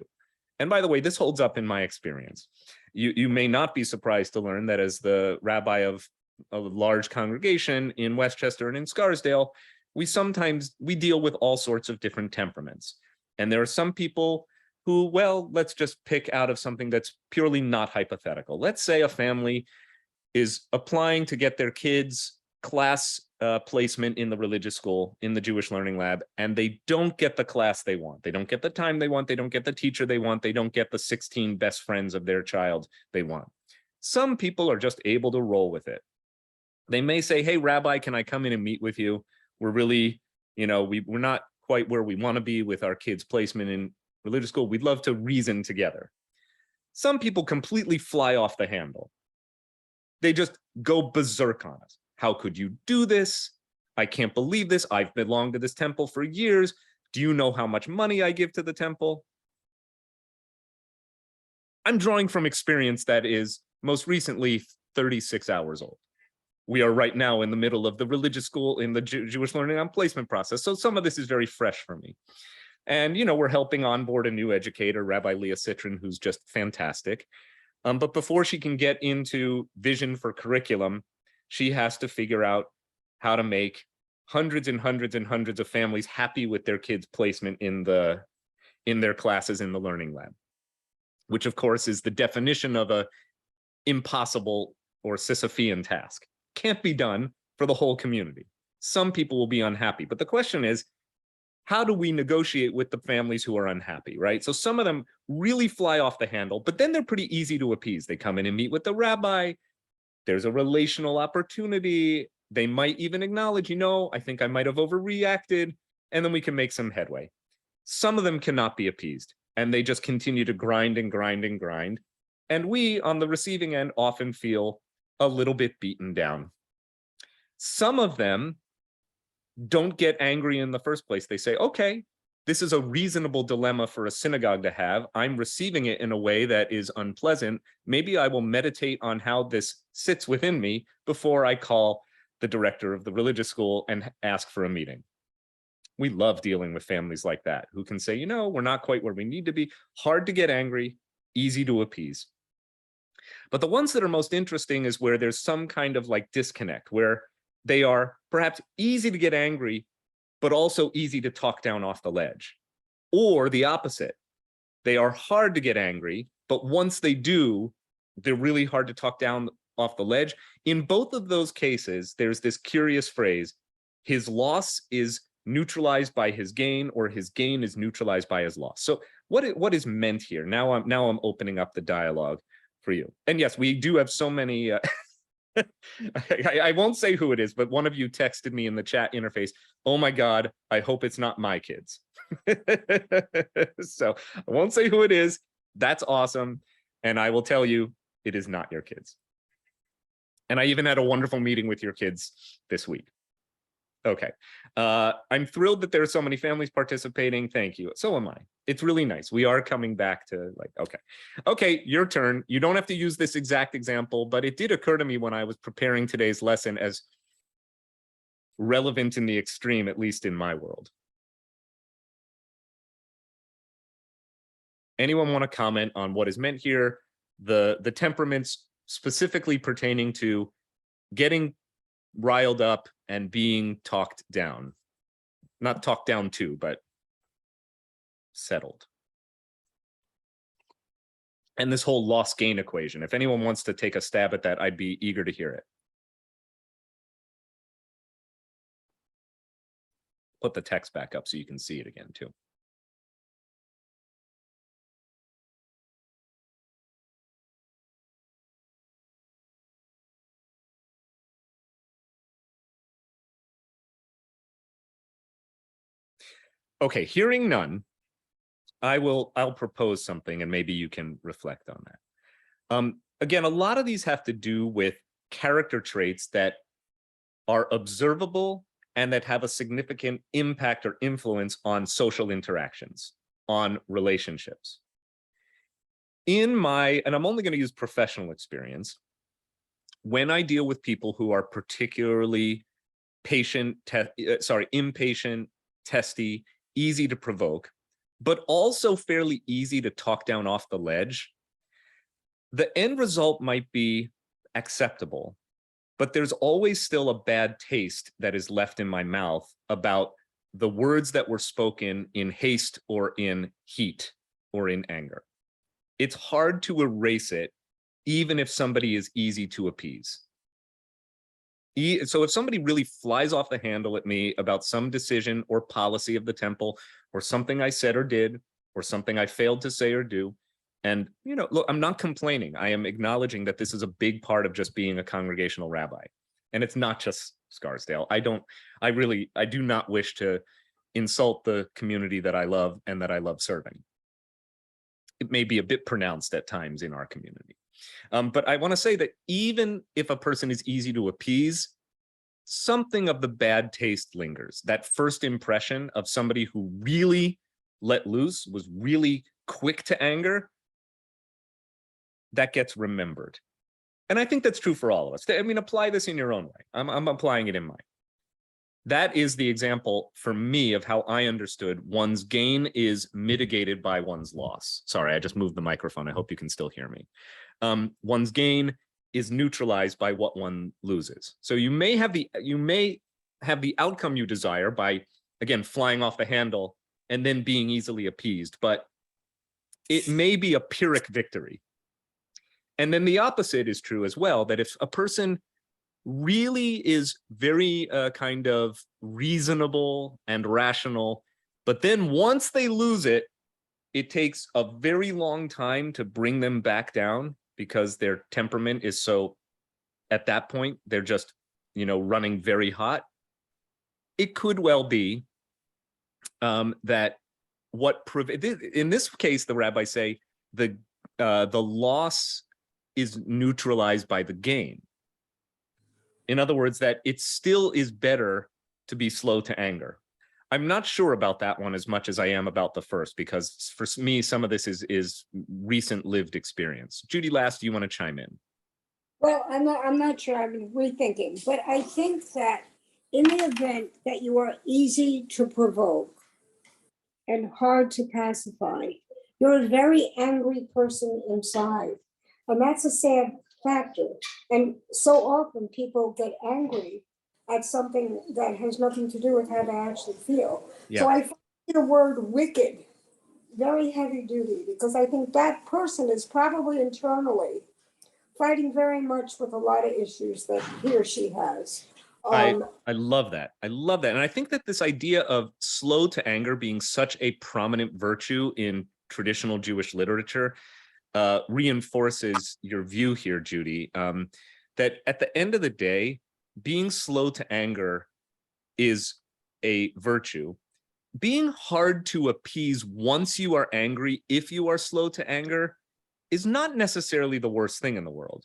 And by the way, this holds up in my experience. You may not be surprised to learn that as the rabbi of a large congregation in Westchester and in Scarsdale, we deal with all sorts of different temperaments. And there are some people who, well, let's just pick out of something that's purely not hypothetical. Let's say a family is applying to get their kids class placement in the religious school, in the Jewish Learning Lab, and they don't get the class they want. They don't get the time they want. They don't get the teacher they want. They don't get the 16 best friends of their child they want. Some people are just able to roll with it. They may say, hey, Rabbi, can I come in and meet with you? We're really, we're not quite where we want to be with our kids' placement in religious school. We'd love to reason together. Some people completely fly off the handle. They just go berserk on us. How could you do this? I can't believe this. I've belonged to this temple for years. Do you know how much money I give to the temple? I'm drawing from experience that is most recently 36 hours old. We are right now in the middle of the religious school in the Jewish learning on placement process. So some of this is very fresh for me. And, we're helping onboard a new educator, Rabbi Leah Citron, who's just fantastic. But before she can get into vision for curriculum, she has to figure out how to make hundreds and hundreds and hundreds of families happy with their kids' placement in their classes in the learning lab, which of course is the definition of a impossible or Sisyphean task. Can't be done for the whole community. Some people will be unhappy, but the question is, how do we negotiate with the families who are unhappy, right? So some of them really fly off the handle, but then they're pretty easy to appease. They come in and meet with the rabbi. There's a relational opportunity. They might even acknowledge, I think I might have overreacted, and then we can make some headway. Some of them cannot be appeased, and they just continue to grind and grind and grind. And we, on the receiving end, often feel a little bit beaten down. Some of them don't get angry in the first place. They say, okay, this is a reasonable dilemma for a synagogue to have. I'm receiving it in a way that is unpleasant. Maybe I will meditate on how this sits within me before I call the director of the religious school and ask for a meeting. We love dealing with families like that who can say, we're not quite where we need to be. Hard to get angry, easy to appease. But the ones that are most interesting is where there's some kind of disconnect, where they are perhaps easy to get angry, but also easy to talk down off the ledge. Or the opposite. They are hard to get angry, but once they do, they're really hard to talk down off the ledge. In both of those cases, there's this curious phrase, his loss is neutralized by his gain, or his gain is neutralized by his loss. So what is meant here? Now I'm opening up the dialogue for you. And yes, we do have so many I won't say who it is, but one of you texted me in the chat interface, oh my God, I hope it's not my kids. So I won't say who it is. That's awesome. And I will tell you, it is not your kids. And I even had a wonderful meeting with your kids this week. Okay. I'm thrilled that there are so many families participating. Thank you. So am I. It's really nice. We are coming back to okay, your turn. You don't have to use this exact example, but it did occur to me when I was preparing today's lesson as relevant in the extreme, at least in my world. Anyone want to comment on what is meant here? The temperaments specifically pertaining to getting riled up and being talked down. Not talked down to, but settled. And this whole loss gain equation. If anyone wants to take a stab at that, I'd be eager to hear it. Put the text back up so you can see it again too. Okay, hearing none, I'll propose something and maybe you can reflect on that. Again, a lot of these have to do with character traits that are observable and that have a significant impact or influence on social interactions, on relationships. And I'm only going to use professional experience, when I deal with people who are particularly impatient, testy, easy to provoke, but also fairly easy to talk down off the ledge, the end result might be acceptable, but there's always still a bad taste that is left in my mouth about the words that were spoken in haste or in heat or in anger. It's hard to erase it, even if somebody is easy to appease. So if somebody really flies off the handle at me about some decision or policy of the temple, or something I said or did, or something I failed to say or do, and look, I'm not complaining. I am acknowledging that this is a big part of just being a congregational rabbi. And it's not just Scarsdale. I do not wish to insult the community that I love and that I love serving. It may be a bit pronounced at times in our community. But I want to say that even if a person is easy to appease, something of the bad taste lingers. That first impression of somebody who really let loose, was really quick to anger, that gets remembered. And I think that's true for all of us. I mean, apply this in your own way. I'm applying it in mine. That is the example for me of how I understood one's gain is mitigated by one's loss. Sorry, I just moved the microphone. I hope you can still hear me. One's gain is neutralized by what one loses. So you may have the outcome you desire by, again, flying off the handle and then being easily appeased, but it may be a Pyrrhic victory. And then the opposite is true as well, that if a person really is very kind of reasonable and rational, but then once they lose it, it takes a very long time to bring them back down because their temperament is so, at that point, they're just, running very hot. It could well be that in this case, the rabbis say the loss is neutralized by the gain. In other words, that it still is better to be slow to anger. I'm not sure about that one as much as I am about the first, because for me, some of this is recent lived experience. Judy Last, do you want to chime in? Well, I'm not sure. I'm rethinking, but I think that in the event that you are easy to provoke and hard to pacify, you're a very angry person inside. And that's a sad factor. And so often people get angry at something that has nothing to do with how they actually feel. Yeah. So I find the word wicked very heavy duty, because I think that person is probably internally fighting very much with a lot of issues that he or she has. I love that. I love that. And I think that this idea of slow to anger being such a prominent virtue in traditional Jewish literature reinforces your view here, Judy, that at the end of the day, being slow to anger is a virtue. Being hard to appease once you are angry, if you are slow to anger, is not necessarily the worst thing in the world.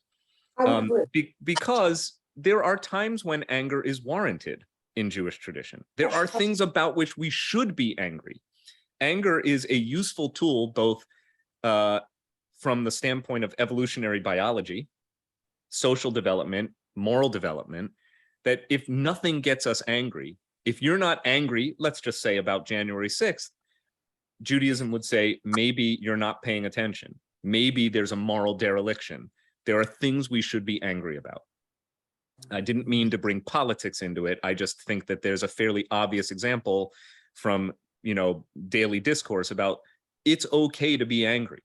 Because there are times when anger is warranted in Jewish tradition. There are things about which we should be angry. Anger is a useful tool, both from the standpoint of evolutionary biology, social development, moral development, that if nothing gets us angry, if you're not angry, let's just say about January 6th, Judaism would say, maybe you're not paying attention. Maybe there's a moral dereliction. There are things we should be angry about. I didn't mean to bring politics into it. I just think that there's a fairly obvious example from, daily discourse about it's okay to be angry.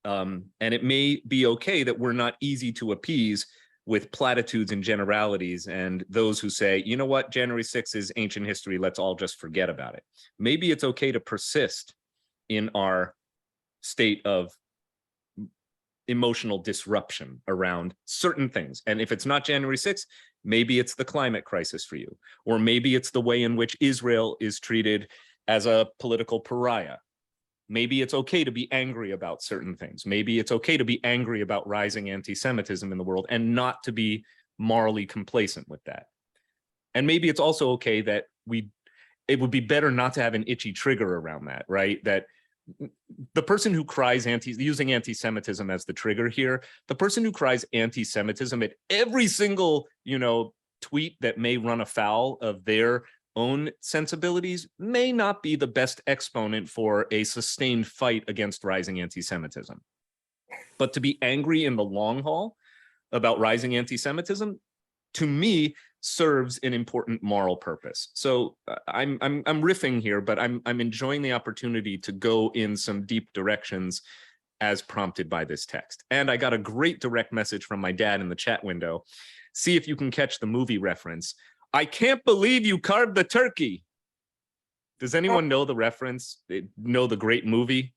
And it may be okay that we're not easy to appease with platitudes and generalities and those who say, you know what, January 6th is ancient history, let's all just forget about it. Maybe it's okay to persist in our state of emotional disruption around certain things. And if it's not January 6th, maybe it's the climate crisis for you, or maybe it's the way in which Israel is treated as a political pariah. Maybe it's okay to be angry about certain things. Maybe it's okay to be angry about rising anti-Semitism in the world and not to be morally complacent with that. And maybe it's also okay that it would be better not to have an itchy trigger around that, right? That the person who cries using anti-Semitism as the trigger here, the person who cries anti-Semitism at every single, tweet that may run afoul of their own sensibilities may not be the best exponent for a sustained fight against rising anti-Semitism. But to be angry in the long haul about rising anti-Semitism, to me, serves an important moral purpose. So I'm riffing here, but I'm enjoying the opportunity to go in some deep directions as prompted by this text. And I got a great direct message from my dad in the chat window. See if you can catch the movie reference. I can't believe you carved the turkey. Does anyone know the reference? Know the great movie?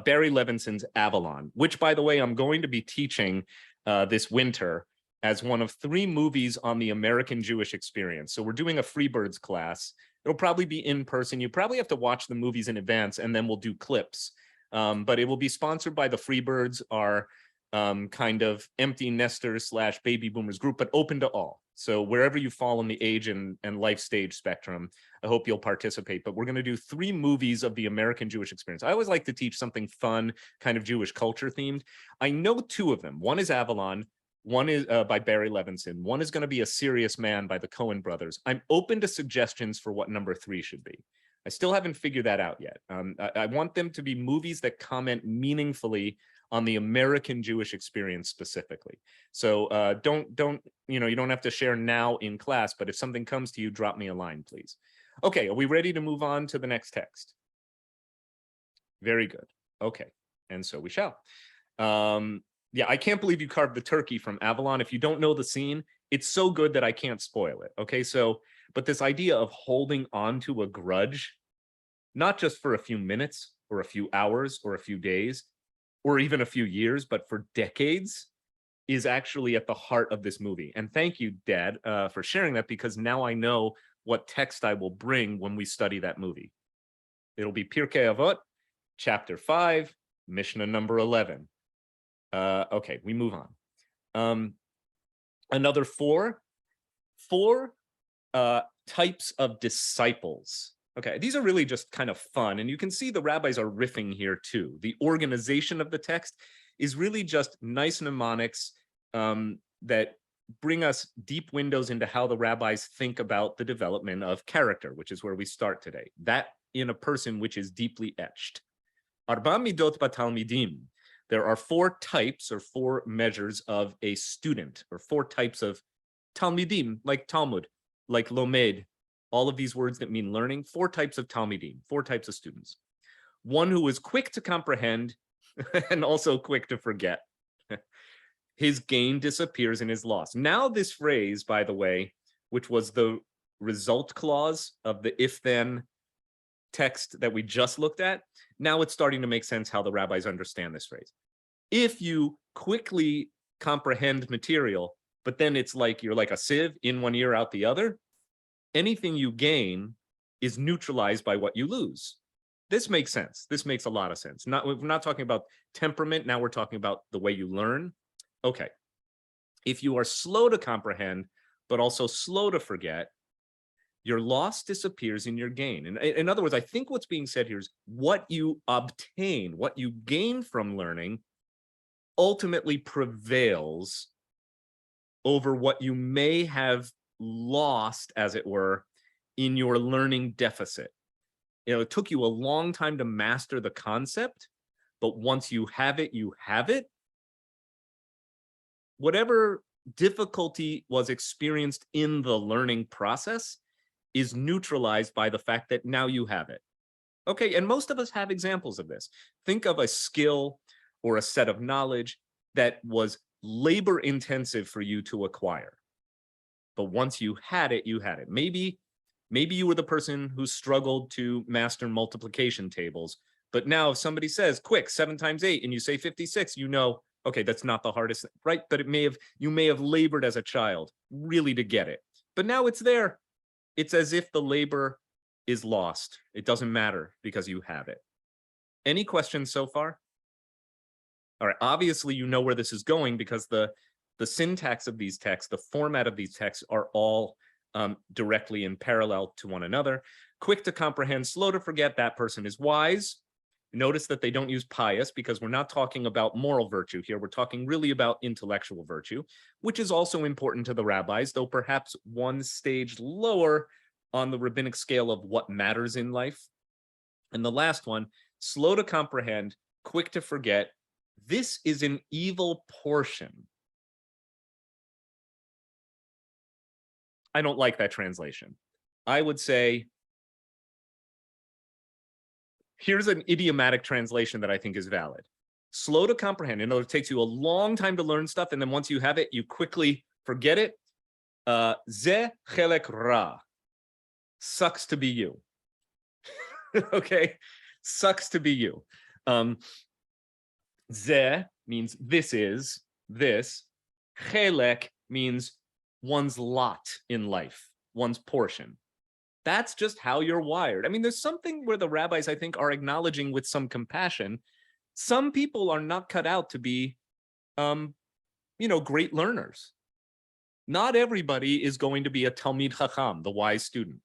Barry Levinson's Avalon, which, by the way, I'm going to be teaching this winter as one of 3 movies on the American Jewish experience. So we're doing a Freebirds class. It'll probably be in person. You probably have to watch the movies in advance, and then we'll do clips. But it will be sponsored by the Freebirds, our kind of empty nesters / baby boomers group, but open to all. So wherever you fall in the age and life stage spectrum, I hope you'll participate. But we're going to do 3 movies of the American Jewish experience. I always like to teach something fun, kind of Jewish culture themed. I know 2 of them. One is Avalon. One is by Barry Levinson. One is going to be A Serious Man by the Coen brothers. I'm open to suggestions for what number 3 should be. I still haven't figured that out yet. I want them to be movies that comment meaningfully on the American Jewish experience specifically. So don't, you know, you don't have to share now in class, but if something comes to you, drop me a line, please. Okay, are we ready to move on to the next text? Very good. Okay, and so we shall. Yeah, I can't believe you carved the turkey from Avalon. If you don't know the scene, it's so good that I can't spoil it. Okay, so, but this idea of holding on to a grudge, not just for a few minutes or a few hours or a few days, or even a few years, but for decades, is actually at the heart of this movie. And thank you, Dad, for sharing that, because now I know what text I will bring when we study that movie. It'll be Pirkei Avot, chapter 5, Mishnah number 11. Okay, we move on. Another four types of disciples. Okay, these are really just kind of fun, and you can see the rabbis are riffing here too. The organization of the text is really just nice mnemonics that bring us deep windows into how the rabbis think about the development of character, which is where we start today. That in a person which is deeply etched. Arba midot batalmidim. There are 4 types or 4 measures of a student, or 4 types of talmidim, like Talmud, like lomed, all of these words that mean learning. 4 types of talmidim, 4 types of students. One who is quick to comprehend and also quick to forget. His gain disappears in his loss. Now this phrase, by the way, which was the result clause of the if-then text that we just looked at, now it's starting to make sense how the rabbis understand this phrase. If you quickly comprehend material, but then it's like you're like a sieve, in one ear, out the other, anything you gain is neutralized by what you lose. This makes sense. This makes a lot of sense. We're not talking about temperament. Now we're talking about the way you learn. Okay. If you are slow to comprehend, but also slow to forget, your loss disappears in your gain. And in other words, I think what's being said here is what you obtain, what you gain from learning ultimately prevails over what you may have lost, as it were, in your learning deficit. You know, it took you a long time to master the concept, but once you have it, you have it. Whatever difficulty was experienced in the learning process is neutralized by the fact that now you have it. Okay, and most of us have examples of this. Think of a skill or a set of knowledge that was labor intensive for you to acquire. But once you had it, you had it. Maybe you were the person who struggled to master multiplication tables, but now if somebody says, quick, 7 times 8, and you say 56, you know, okay, that's not the hardest thing, right? But you may have labored as a child really to get it. But now it's there. It's as if the labor is lost. It doesn't matter because you have it. Any questions so far? All right, obviously you know where this is going because the syntax of these texts, the format of these texts are all directly in parallel to one another. Quick to comprehend, slow to forget, that person is wise. Notice that they don't use pious because we're not talking about moral virtue here. We're talking really about intellectual virtue, which is also important to the rabbis, though perhaps one stage lower on the rabbinic scale of what matters in life. And the last one, slow to comprehend, quick to forget. This is an evil portion. I don't like that translation. I would say, here's an idiomatic translation that I think is valid. Slow to comprehend. In other words, it takes you a long time to learn stuff, and then once you have it, you quickly forget it. Ze chelek ra. Sucks to be you. Okay? Sucks to be you. Ze means this is, this. Chelek means one's lot in life, one's portion. That's just how you're wired. I mean, there's something where the rabbis, I think, are acknowledging with some compassion. Some people are not cut out to be great learners. Not everybody is going to be a Talmid Chacham, the wise student,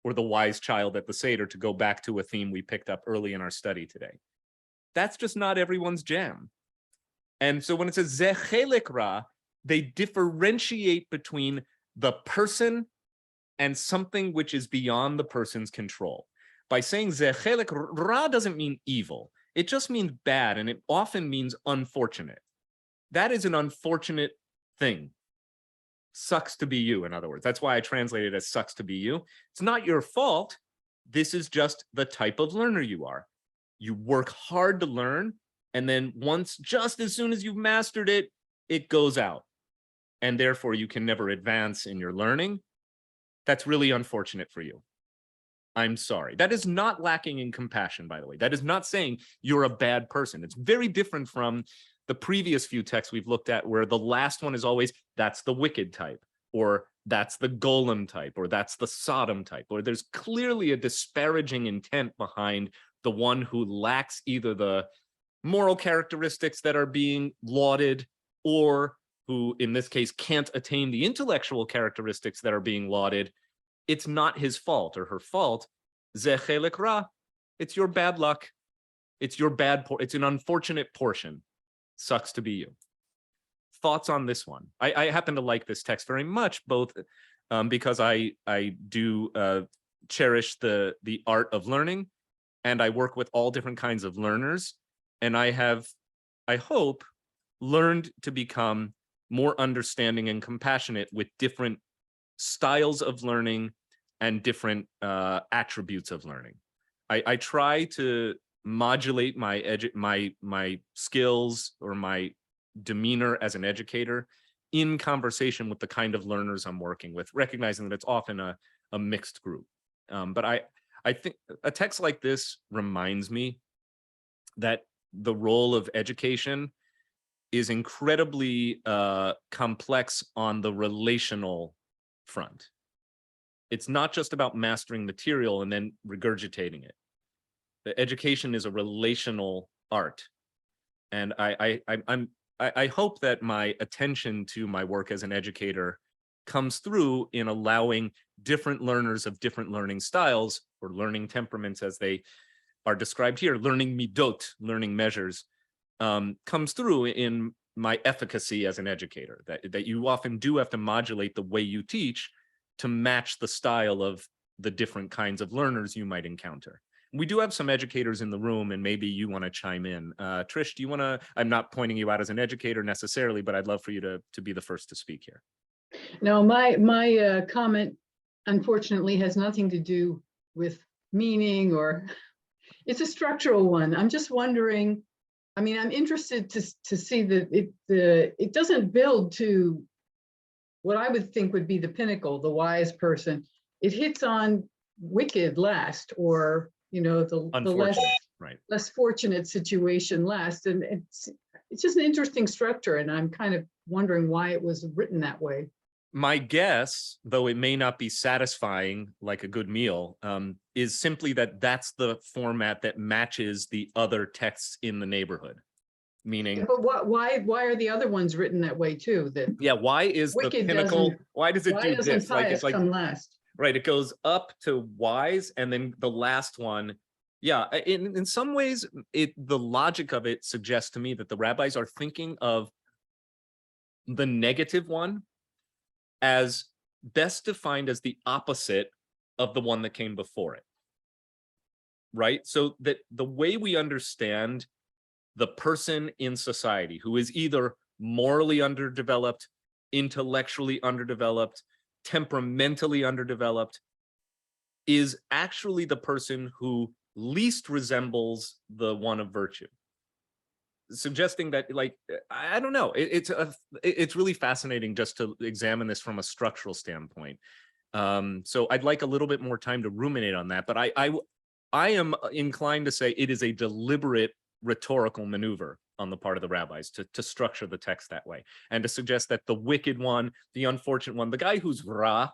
or the wise child at the Seder, to go back to a theme we picked up early in our study today. That's just not everyone's jam. And so when it says Ze Chelek Ra, they differentiate between the person and something which is beyond the person's control. By saying Ze Chelek Ra doesn't mean evil. It just means bad, and it often means unfortunate. That is an unfortunate thing. Sucks to be you, in other words. That's why I translated it as sucks to be you. It's not your fault. This is just the type of learner you are. You work hard to learn, and then just as soon as you've mastered it, it goes out. And therefore, you can never advance in your learning. That's really unfortunate for you. I'm sorry. That is not lacking in compassion, by the way. That is not saying you're a bad person. It's very different from the previous few texts we've looked at, where the last one is always, that's the wicked type, or that's the golem type, or that's the Sodom type, or there's clearly a disparaging intent behind the one who lacks either the moral characteristics that are being lauded, or who, in this case, can't attain the intellectual characteristics that are being lauded. It's not his fault or her fault. Ze Chelek Ra, it's your bad luck. It's your it's an unfortunate portion. Sucks to be you. Thoughts on this one? I happen to like this text very much, both because I do cherish the art of learning, and I work with all different kinds of learners, and I hope, learned to become more understanding and compassionate with different styles of learning and different attributes of learning. I try to modulate my skills or my demeanor as an educator in conversation with the kind of learners I'm working with, recognizing that it's often a mixed group. But I think a text like this reminds me that the role of education is incredibly complex on the relational front. It's not just about mastering material and then regurgitating it. The education is a relational art, and I hope that my attention to my work as an educator comes through in allowing different learners of different learning styles or learning temperaments, as they are described here, learning midot, learning measures, comes through in my efficacy as an educator, that you often do have to modulate the way you teach to match the style of the different kinds of learners you might encounter. We do have some educators in the room, and maybe you want to chime in. Trish, do you want to? I'm not pointing you out as an educator necessarily, but I'd love for you to be the first to speak here. No, my comment, unfortunately, has nothing to do with meaning, or it's a structural one. I'm just wondering. I mean, I'm interested to see that it doesn't build to what I would think would be the pinnacle, the wise person. It hits on wicked last, or the less fortunate situation last, and it's just an interesting structure, and I'm kind of wondering why it was written that way. My guess, though it may not be satisfying like a good meal, is simply that that's the format that matches the other texts in the neighborhood. Meaning, but why are the other ones written that way too? That why is the pinnacle? Why does it do this? Like it's like come last. Right, it goes up to wise, and then the last one. Yeah, in some ways, the logic of it suggests to me that the rabbis are thinking of the negative one as best defined as the opposite of the one that came before it. Right, so that the way we understand the person in society who is either morally underdeveloped, intellectually underdeveloped, temperamentally underdeveloped, is actually the person who least resembles the one of virtue. Suggesting that, like, I don't know, it's really fascinating just to examine this from a structural standpoint. So I'd like a little bit more time to ruminate on that, but I am inclined to say it is a deliberate rhetorical maneuver on the part of the rabbis to structure the text that way, and to suggest that the wicked one, the unfortunate one, the guy who's ra,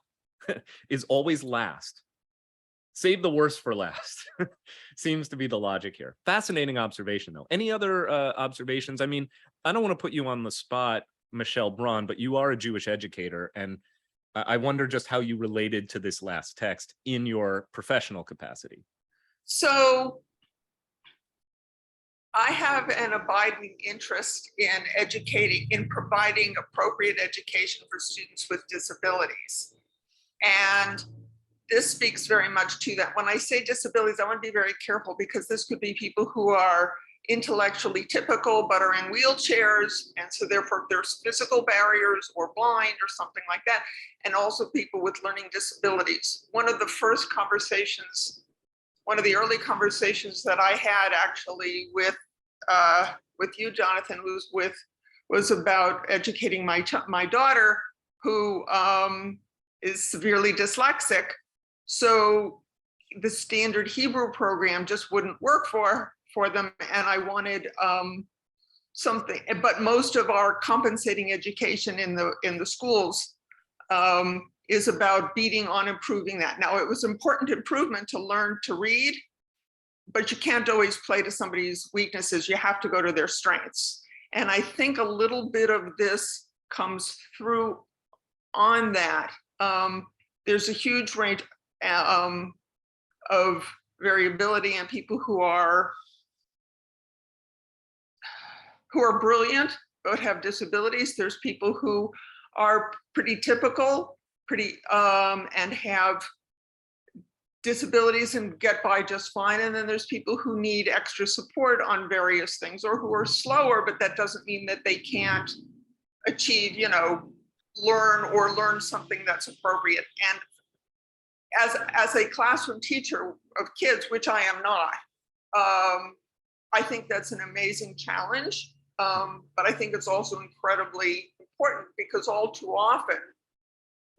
is always last. Save the worst for last. Seems to be the logic here. Fascinating observation, though. Any other observations? I mean, I don't want to put you on the spot, Michelle Braun, but you are a Jewish educator, and I wonder just how you related to this last text in your professional capacity. So I have an abiding interest in providing appropriate education for students with disabilities. And this speaks very much to that. When I say disabilities, I want to be very careful, because this could be people who are intellectually typical but are in wheelchairs, and so therefore there's physical barriers, or blind or something like that, and also people with learning disabilities. One of the early conversations that I had actually with you, Jonathan, was about educating my daughter, who is severely dyslexic. So the standard Hebrew program just wouldn't work for them, and I wanted something. But most of our compensating education in the schools is about beating on improving that. Now, it was important improvement to learn to read, but you can't always play to somebody's weaknesses. You have to go to their strengths. And I think a little bit of this comes through on that. There's a huge range of variability in people who are brilliant but have disabilities. There's people who are pretty typical, and have disabilities and get by just fine. And then there's people who need extra support on various things, or who are slower, but that doesn't mean that they can't achieve, learn something that's appropriate. And as a classroom teacher of kids, which I am not, I think that's an amazing challenge. But I think it's also incredibly important, because all too often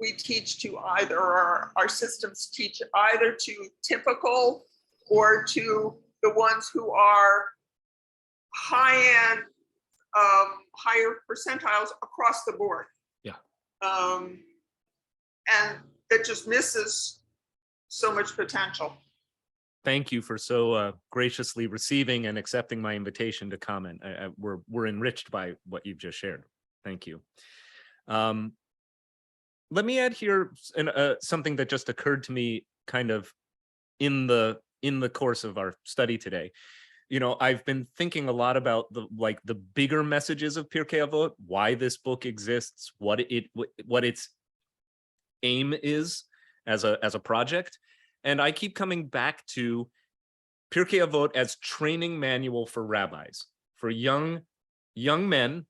we teach to either, our systems teach either to typical or to the ones who are high-end, higher percentiles across the board. Yeah. And that just misses so much potential. Thank you for so graciously receiving and accepting my invitation to comment. We're enriched by what you've just shared. Thank you. Let me add here something that just occurred to me kind of in the course of our study today. I've been thinking a lot about the bigger messages of Pirkei Avot, why this book exists, what its aim is as a project. And I keep coming back to Pirkei Avot as training manual for rabbis, for young men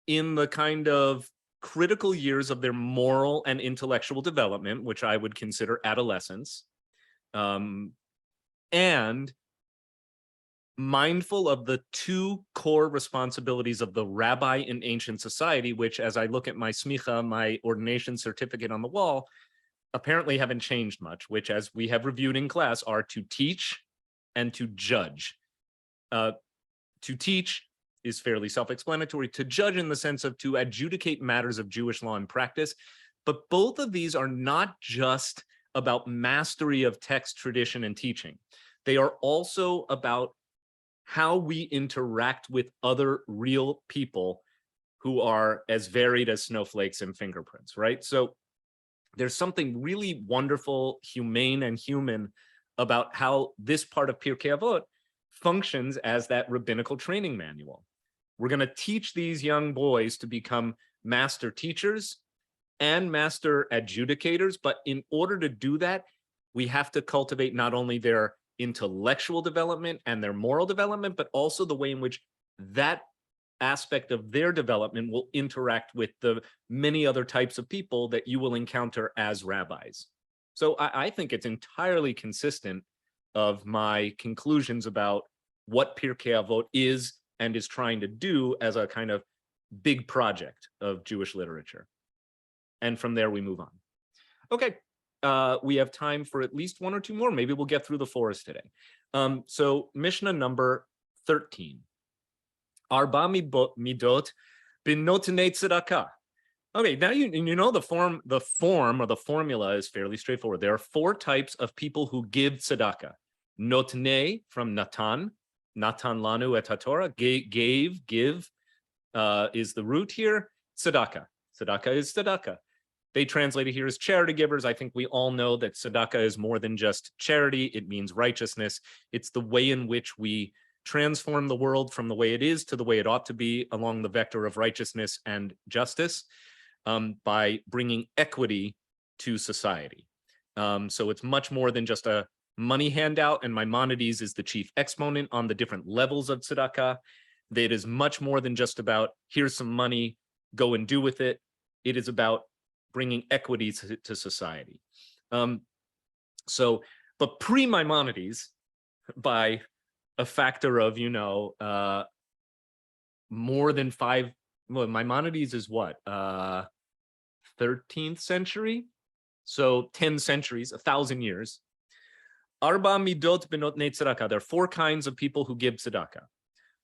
in the kind of critical years of their moral and intellectual development, which I would consider adolescence, and mindful of the two core responsibilities of the rabbi in ancient society, which, as I look at my smicha, my ordination certificate on the wall, apparently haven't changed much, which, as we have reviewed in class, are to teach and to judge. To teach is fairly self-explanatory, to judge in the sense of to adjudicate matters of Jewish law and practice. But both of these are not just about mastery of text, tradition, and teaching. They are also about how we interact with other real people who are as varied as snowflakes and fingerprints, right? So there's something really wonderful, humane, and human about how this part of Pirkei Avot functions as that rabbinical training manual. We're going to teach these young boys to become master teachers and master adjudicators, but in order to do that, we have to cultivate not only their intellectual development and their moral development, but also the way in which that aspect of their development will interact with the many other types of people that you will encounter as rabbis. So I think it's entirely consistent of my conclusions about what Pirkei Avot is and is trying to do as a kind of big project of Jewish literature. And from there, we move on. Okay, we have time for at least one or two more. Maybe we'll get through the forest today. So Mishnah number 13. Arba midot b'notenei tzedakah. Okay, now you know the form or the formula is fairly straightforward. There are 4 types of people who give tzedakah. Notnei, from Natan lanu et haTorah, give, is the root here. Tzedakah is tzedakah. They translate it here as charity givers. I think we all know that tzedakah is more than just charity. It means righteousness. It's the way in which we transform the world from the way it is to the way it ought to be along the vector of righteousness and justice, by bringing equity to society. So it's much more than just a money handout, and Maimonides is the chief exponent on the different levels of tzedakah. It is much more than just about, here's some money, go and do with it. It is about bringing equity to society. But pre-Maimonides, by a factor of, more than 5, well, Maimonides is what? 13th century? So 10 centuries, 1,000 years. Arba midot benotnei tzedakah. There are 4 kinds of people who give tzedakah.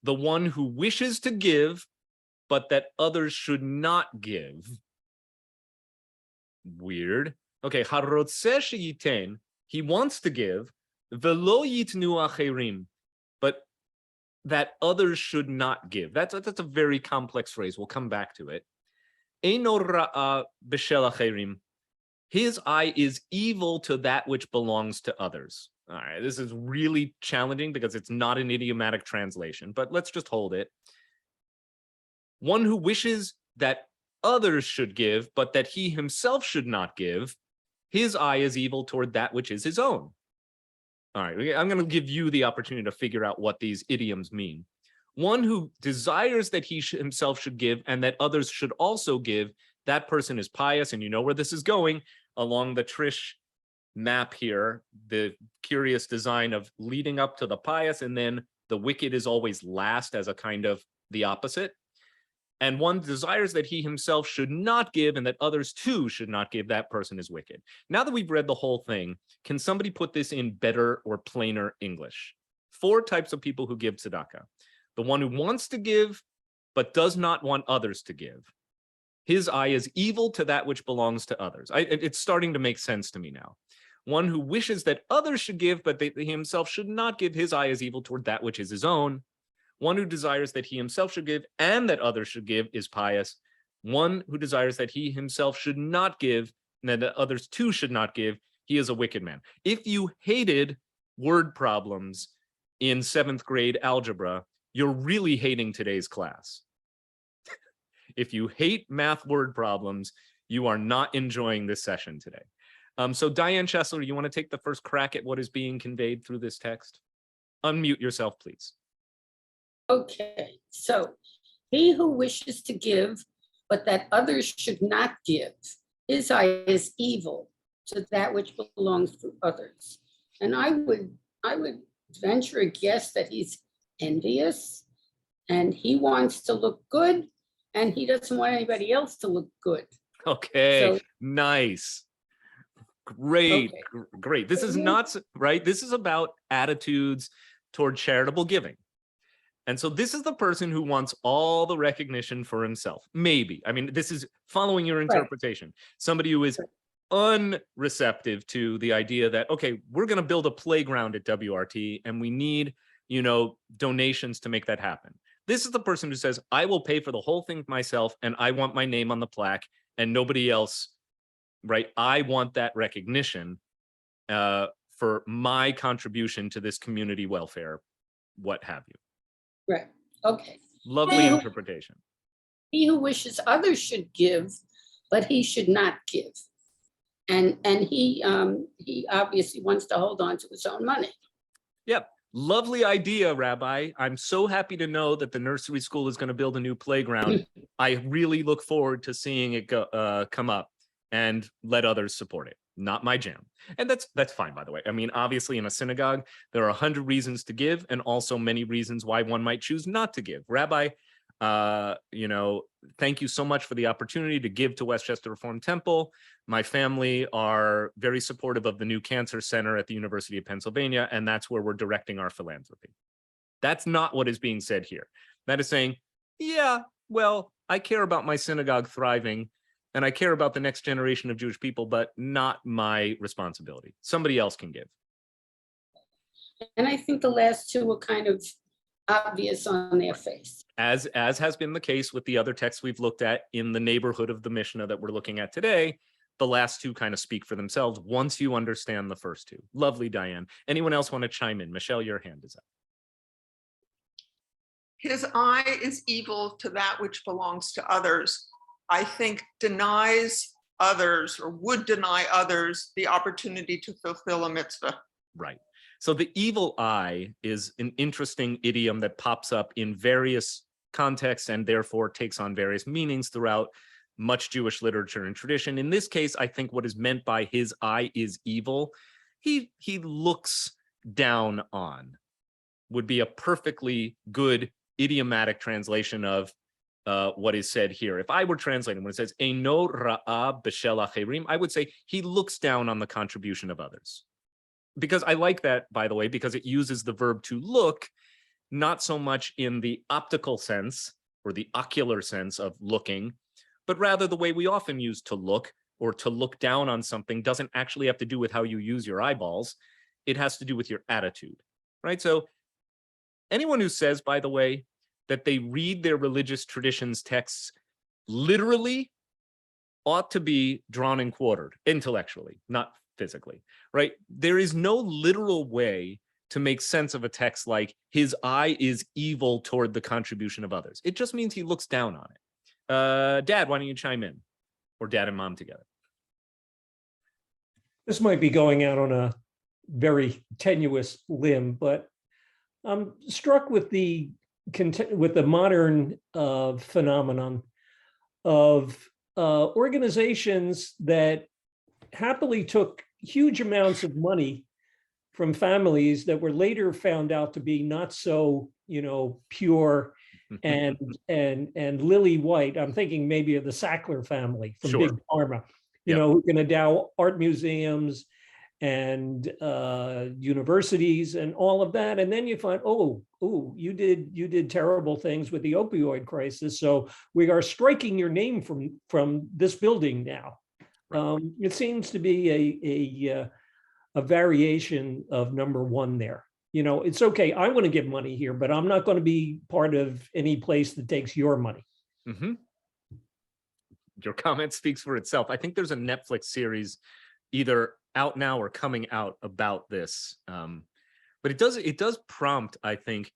The one who wishes to give, but that others should not give. Weird. Okay, harotzeh sheyiten, he wants to give, velo yitnu acherim, but that others should not give. That's a very complex phrase. We'll come back to it. Eino ra'a b'shel acherim. His eye is evil to that which belongs to others. All right, this is really challenging because it's not an idiomatic translation, but let's just hold it. One who wishes that others should give, but that he himself should not give, his eye is evil toward that which is his own. All right, I'm going to give you the opportunity to figure out what these idioms mean. One who desires that he himself should give and that others should also give, that person is pious, and you know where this is going along the Trish map here, the curious design of leading up to the pious, and then the wicked is always last as a kind of the opposite. And one desires that he himself should not give and that others too should not give, that person is wicked. Now that we've read the whole thing, can somebody put this in better or plainer English? 4 types of people who give tzedakah. The one who wants to give, but does not want others to give. His eye is evil to that which belongs to others. It's starting to make sense to me now. One who wishes that others should give, but that he himself should not give, his eye is evil toward that which is his own. One who desires that he himself should give and that others should give is pious. One who desires that he himself should not give and that others too should not give, he is a wicked man. If you hated word problems in 7th grade algebra, you're really hating today's class. If you hate math word problems, you are not enjoying this session today. So Diane Chesler, you want to take the first crack at what is being conveyed through this text? Unmute yourself, please. Okay, so he who wishes to give, but that others should not give, his eye is evil to that which belongs to others. And I would venture a guess that he's envious and he wants to look good and he doesn't want anybody else to look good. Okay, So, nice. Great, okay. great. This is not, right? This is about attitudes toward charitable giving. And so this is the person who wants all the recognition for himself. Maybe. I mean, this is following your interpretation. Right. Somebody who is unreceptive to the idea that, okay, we're going to build a playground at WRT and we need, donations to make that happen. This is the person who says, I will pay for the whole thing myself and I want my name on the plaque and nobody else, right? I want that recognition for my contribution to this community welfare, what have you. Right, okay. Lovely interpretation. He who wishes others should give, but he should not give. And he obviously wants to hold on to his own money. Yep. Lovely idea, Rabbi. I'm so happy to know that the nursery school is going to build a new playground. I really look forward to seeing it come up and let others support it. Not my jam. And that's fine, by the way. I mean, obviously in a synagogue, there are 100 reasons to give and also many reasons why one might choose not to give. Rabbi, thank you so much for the opportunity to give to Westchester Reformed Temple. My family are very supportive of the new cancer center at the University of Pennsylvania, and that's where we're directing our philanthropy. That's not what is being said here. That is saying, yeah, well, I care about my synagogue thriving, and I care about the next generation of Jewish people, but not my responsibility. Somebody else can give. And I think the last two were kind of obvious on their face. As has been the case with the other texts we've looked at in the neighborhood of the Mishnah that we're looking at today, the last two kind of speak for themselves once you understand the first two. Lovely, Diane. Anyone else want to chime in? Michelle, your hand is up. His eye is evil to that which belongs to others, I think denies others or would deny others the opportunity to fulfill a mitzvah. Right. So the evil eye is an interesting idiom that pops up in various contexts and therefore takes on various meanings throughout much Jewish literature and tradition. In this case, I think what is meant by his eye is evil, he looks down on, would be a perfectly good idiomatic translation of what is said here. If I were translating when it says Eino ra'a b'shel acherim, I would say he looks down on the contribution of others. Because I like that, by the way, because it uses the verb to look, not so much in the optical sense or the ocular sense of looking, but rather the way we often use to look or to look down on something doesn't actually have to do with how you use your eyeballs. It has to do with your attitude, right? So anyone who says, by the way, that they read their religious traditions texts literally ought to be drawn and quartered intellectually, not physically, right? There is no literal way to make sense of a text like his eye is evil toward the contribution of others. It just means he looks down on it. Dad, why don't you chime in? Or Dad and Mom together. This might be going out on a very tenuous limb, but I'm struck with the modern phenomenon of organizations that happily took huge amounts of money from families that were later found out to be not so, pure and lily white. I'm thinking maybe of the Sackler family from Sure. Big Pharma, Yep. who can endow art museums and universities and all of that. And then you find, you did terrible things with the opioid crisis. So we are striking your name from this building now. It seems to be a variation of number one there. It's okay, I want to give money here, but I'm not going to be part of any place that takes your money. Mm-hmm. Your comment speaks for itself. I think there's a Netflix series either out now or coming out about this. But it does prompt, I think,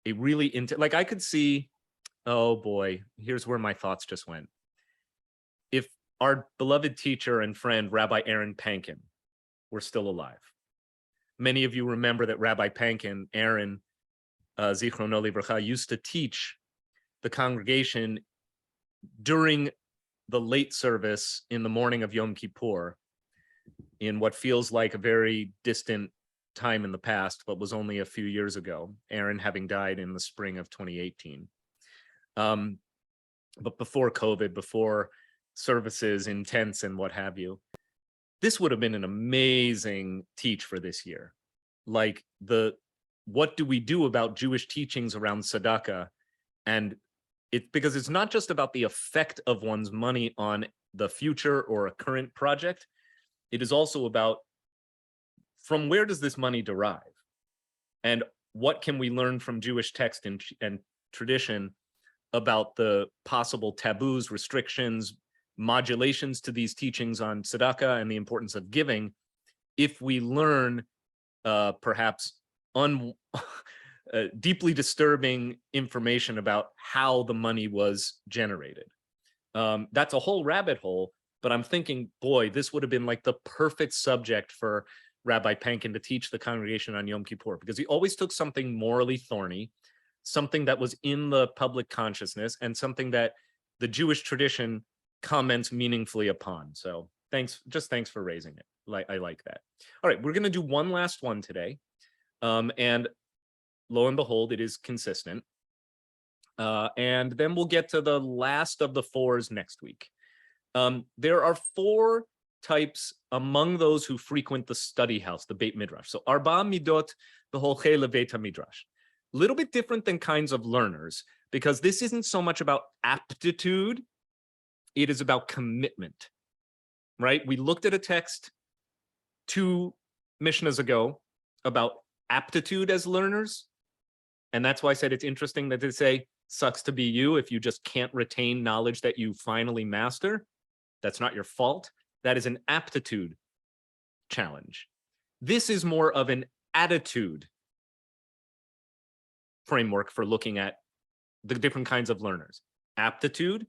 a really like I could see, oh boy, here's where my thoughts just went. If our beloved teacher and friend, Rabbi Aaron Pankin, were still alive. Many of you remember that Rabbi Pankin, Aaron, Zichrono Livracha, used to teach the congregation during the late service in the morning of Yom Kippur in what feels like a very distant time in the past, but was only a few years ago, Aaron having died in the spring of 2018. But before COVID, before services in tents and what have you, this would have been an amazing teach for this year. Like what do we do about Jewish teachings around tzedakah? And because it's not just about the effect of one's money on the future or a current project. It is also about from where does this money derive? And what can we learn from Jewish text and tradition about the possible taboos, restrictions, modulations to these teachings on tzedakah and the importance of giving if we learn perhaps deeply disturbing information about how the money was generated. That's a whole rabbit hole, but I'm thinking, boy, this would have been like the perfect subject for Rabbi Pankin to teach the congregation on Yom Kippur, because he always took something morally thorny, something that was in the public consciousness, and something that the Jewish tradition comments meaningfully upon. So thanks for raising it. I like that. All right, we're going to do one last one today. And lo and behold, it is consistent. And then we'll get to the last of the fours next week. There are four types among those who frequent the study house, the Beit Midrash. So Arba Midot B'holchei LeBeit HaMidrash. A little bit different than kinds of learners, because this isn't so much about aptitude. it is about commitment, right? We looked at a text 2 Mishnahs ago about aptitude as learners. And that's why I said it's interesting that they say, sucks to be you if you just can't retain knowledge that you finally master. That's not your fault. That is an aptitude challenge. This is more of an attitude framework for looking at the different kinds of learners. Aptitude,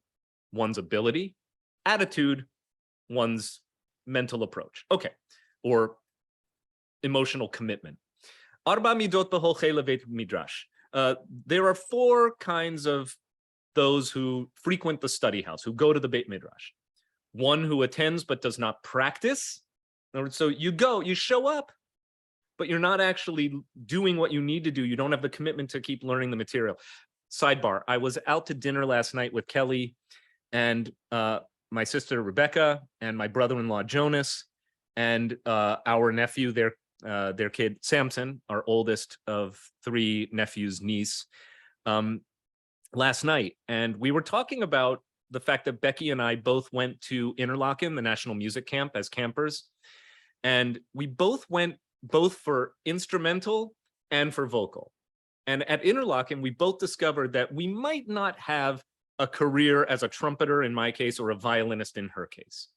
one's ability. Attitude, one's mental approach. Okay, or emotional commitment. Arba midot b'holchei levet midrash. There are 4 kinds of those who frequent the study house, who go to the Beit Midrash. One who attends but does not practice. In other words, so you go, you show up, but you're not actually doing what you need to do. You don't have the commitment to keep learning the material. Sidebar, I was out to dinner last night with Kelly and my sister Rebecca and my brother-in-law Jonas and our nephew, their kid Samson, our oldest of 3 nephews, niece, last night. And we were talking about the fact that Becky and I both went to Interlaken, the National Music Camp, as campers. And we both went both for instrumental and for vocal. And at Interlaken, we both discovered that we might not have a career as a trumpeter in my case, or a violinist in her case.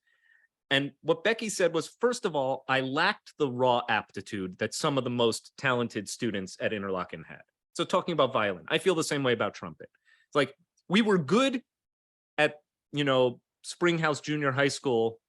And what Becky said was, first of all, I lacked the raw aptitude that some of the most talented students at Interlaken had. So talking about violin, I feel the same way about trumpet. It's like, we were good at, Springhouse Junior High School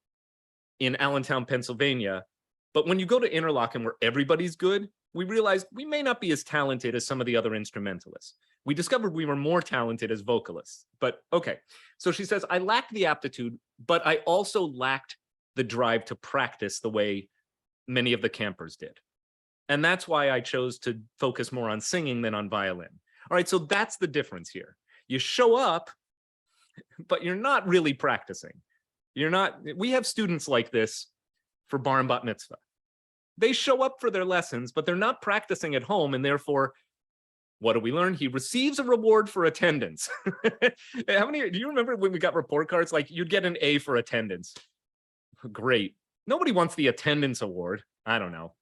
in Allentown, Pennsylvania. But when you go to Interlaken where everybody's good, we realized we may not be as talented as some of the other instrumentalists. We discovered we were more talented as vocalists, but okay. So she says, I lacked the aptitude, but I also lacked the drive to practice the way many of the campers did. And that's why I chose to focus more on singing than on violin. All right, so that's the difference here. You show up, but you're not really practicing. We have students like this for bar and bat mitzvah. They show up for their lessons, but they're not practicing at home, and therefore, what do we learn? He receives a reward for attendance. How many, do you remember when we got report cards? Like, you'd get an A for attendance. Great. Nobody wants the attendance award. I don't know.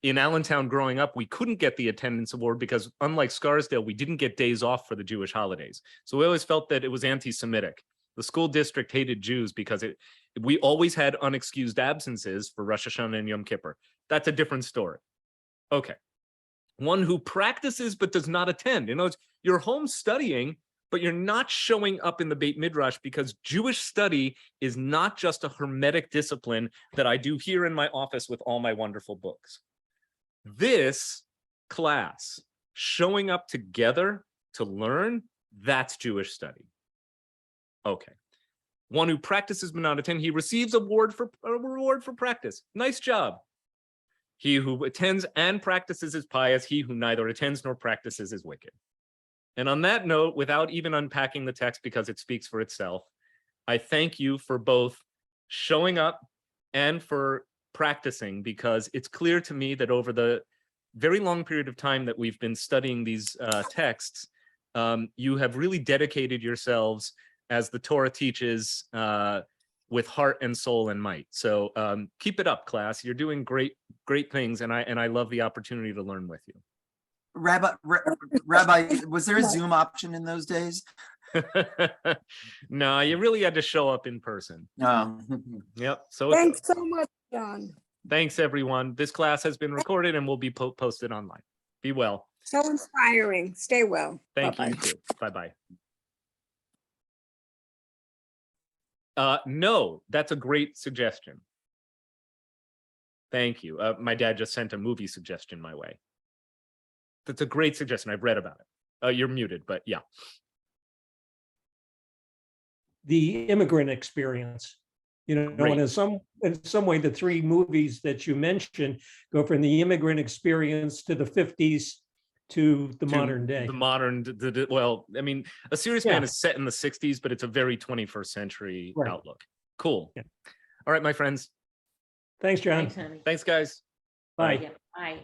In Allentown growing up, we couldn't get the attendance award because, unlike Scarsdale, we didn't get days off for the Jewish holidays. So we always felt that it was anti-Semitic. The school district hated Jews because we always had unexcused absences for Rosh Hashanah and Yom Kippur. That's a different story. Okay. One who practices but does not attend. You're home studying, but you're not showing up in the Beit Midrash because Jewish study is not just a hermetic discipline that I do here in my office with all my wonderful books. This class, showing up together to learn, that's Jewish study. Okay. One who practices but not attend, he receives a reward for practice. Nice job. He who attends and practices is pious. He who neither attends nor practices is wicked. And on that note, without even unpacking the text because it speaks for itself, I thank you for both showing up and for practicing, because it's clear to me that over the very long period of time that we've been studying these texts, you have really dedicated yourselves, as the Torah teaches, with heart and soul and might. So keep it up, class. You're doing great things, and I love the opportunity to learn with you. Rabbi, was there a Zoom option in those days? No, you really had to show up in person. No. Yep. So Thanks so much, John. Thanks, everyone. This class has been recorded and will be posted online. Be well. So inspiring. Stay well. Thank Bye-bye. you. Too. Bye-bye. No, that's a great suggestion. Thank you. My dad just sent a movie suggestion my way. That's a great suggestion. I've read about it. You're muted, but yeah. The immigrant experience, and in some way, the 3 movies that you mentioned go from the immigrant experience to the 50s to the modern day. The modern, well, I mean, A Serious Man is set in the 60s, but it's a very 21st century outlook. Cool. Yeah. All right, my friends. Thanks, John. Thanks, honey. Thanks, guys. Bye. Yeah, bye.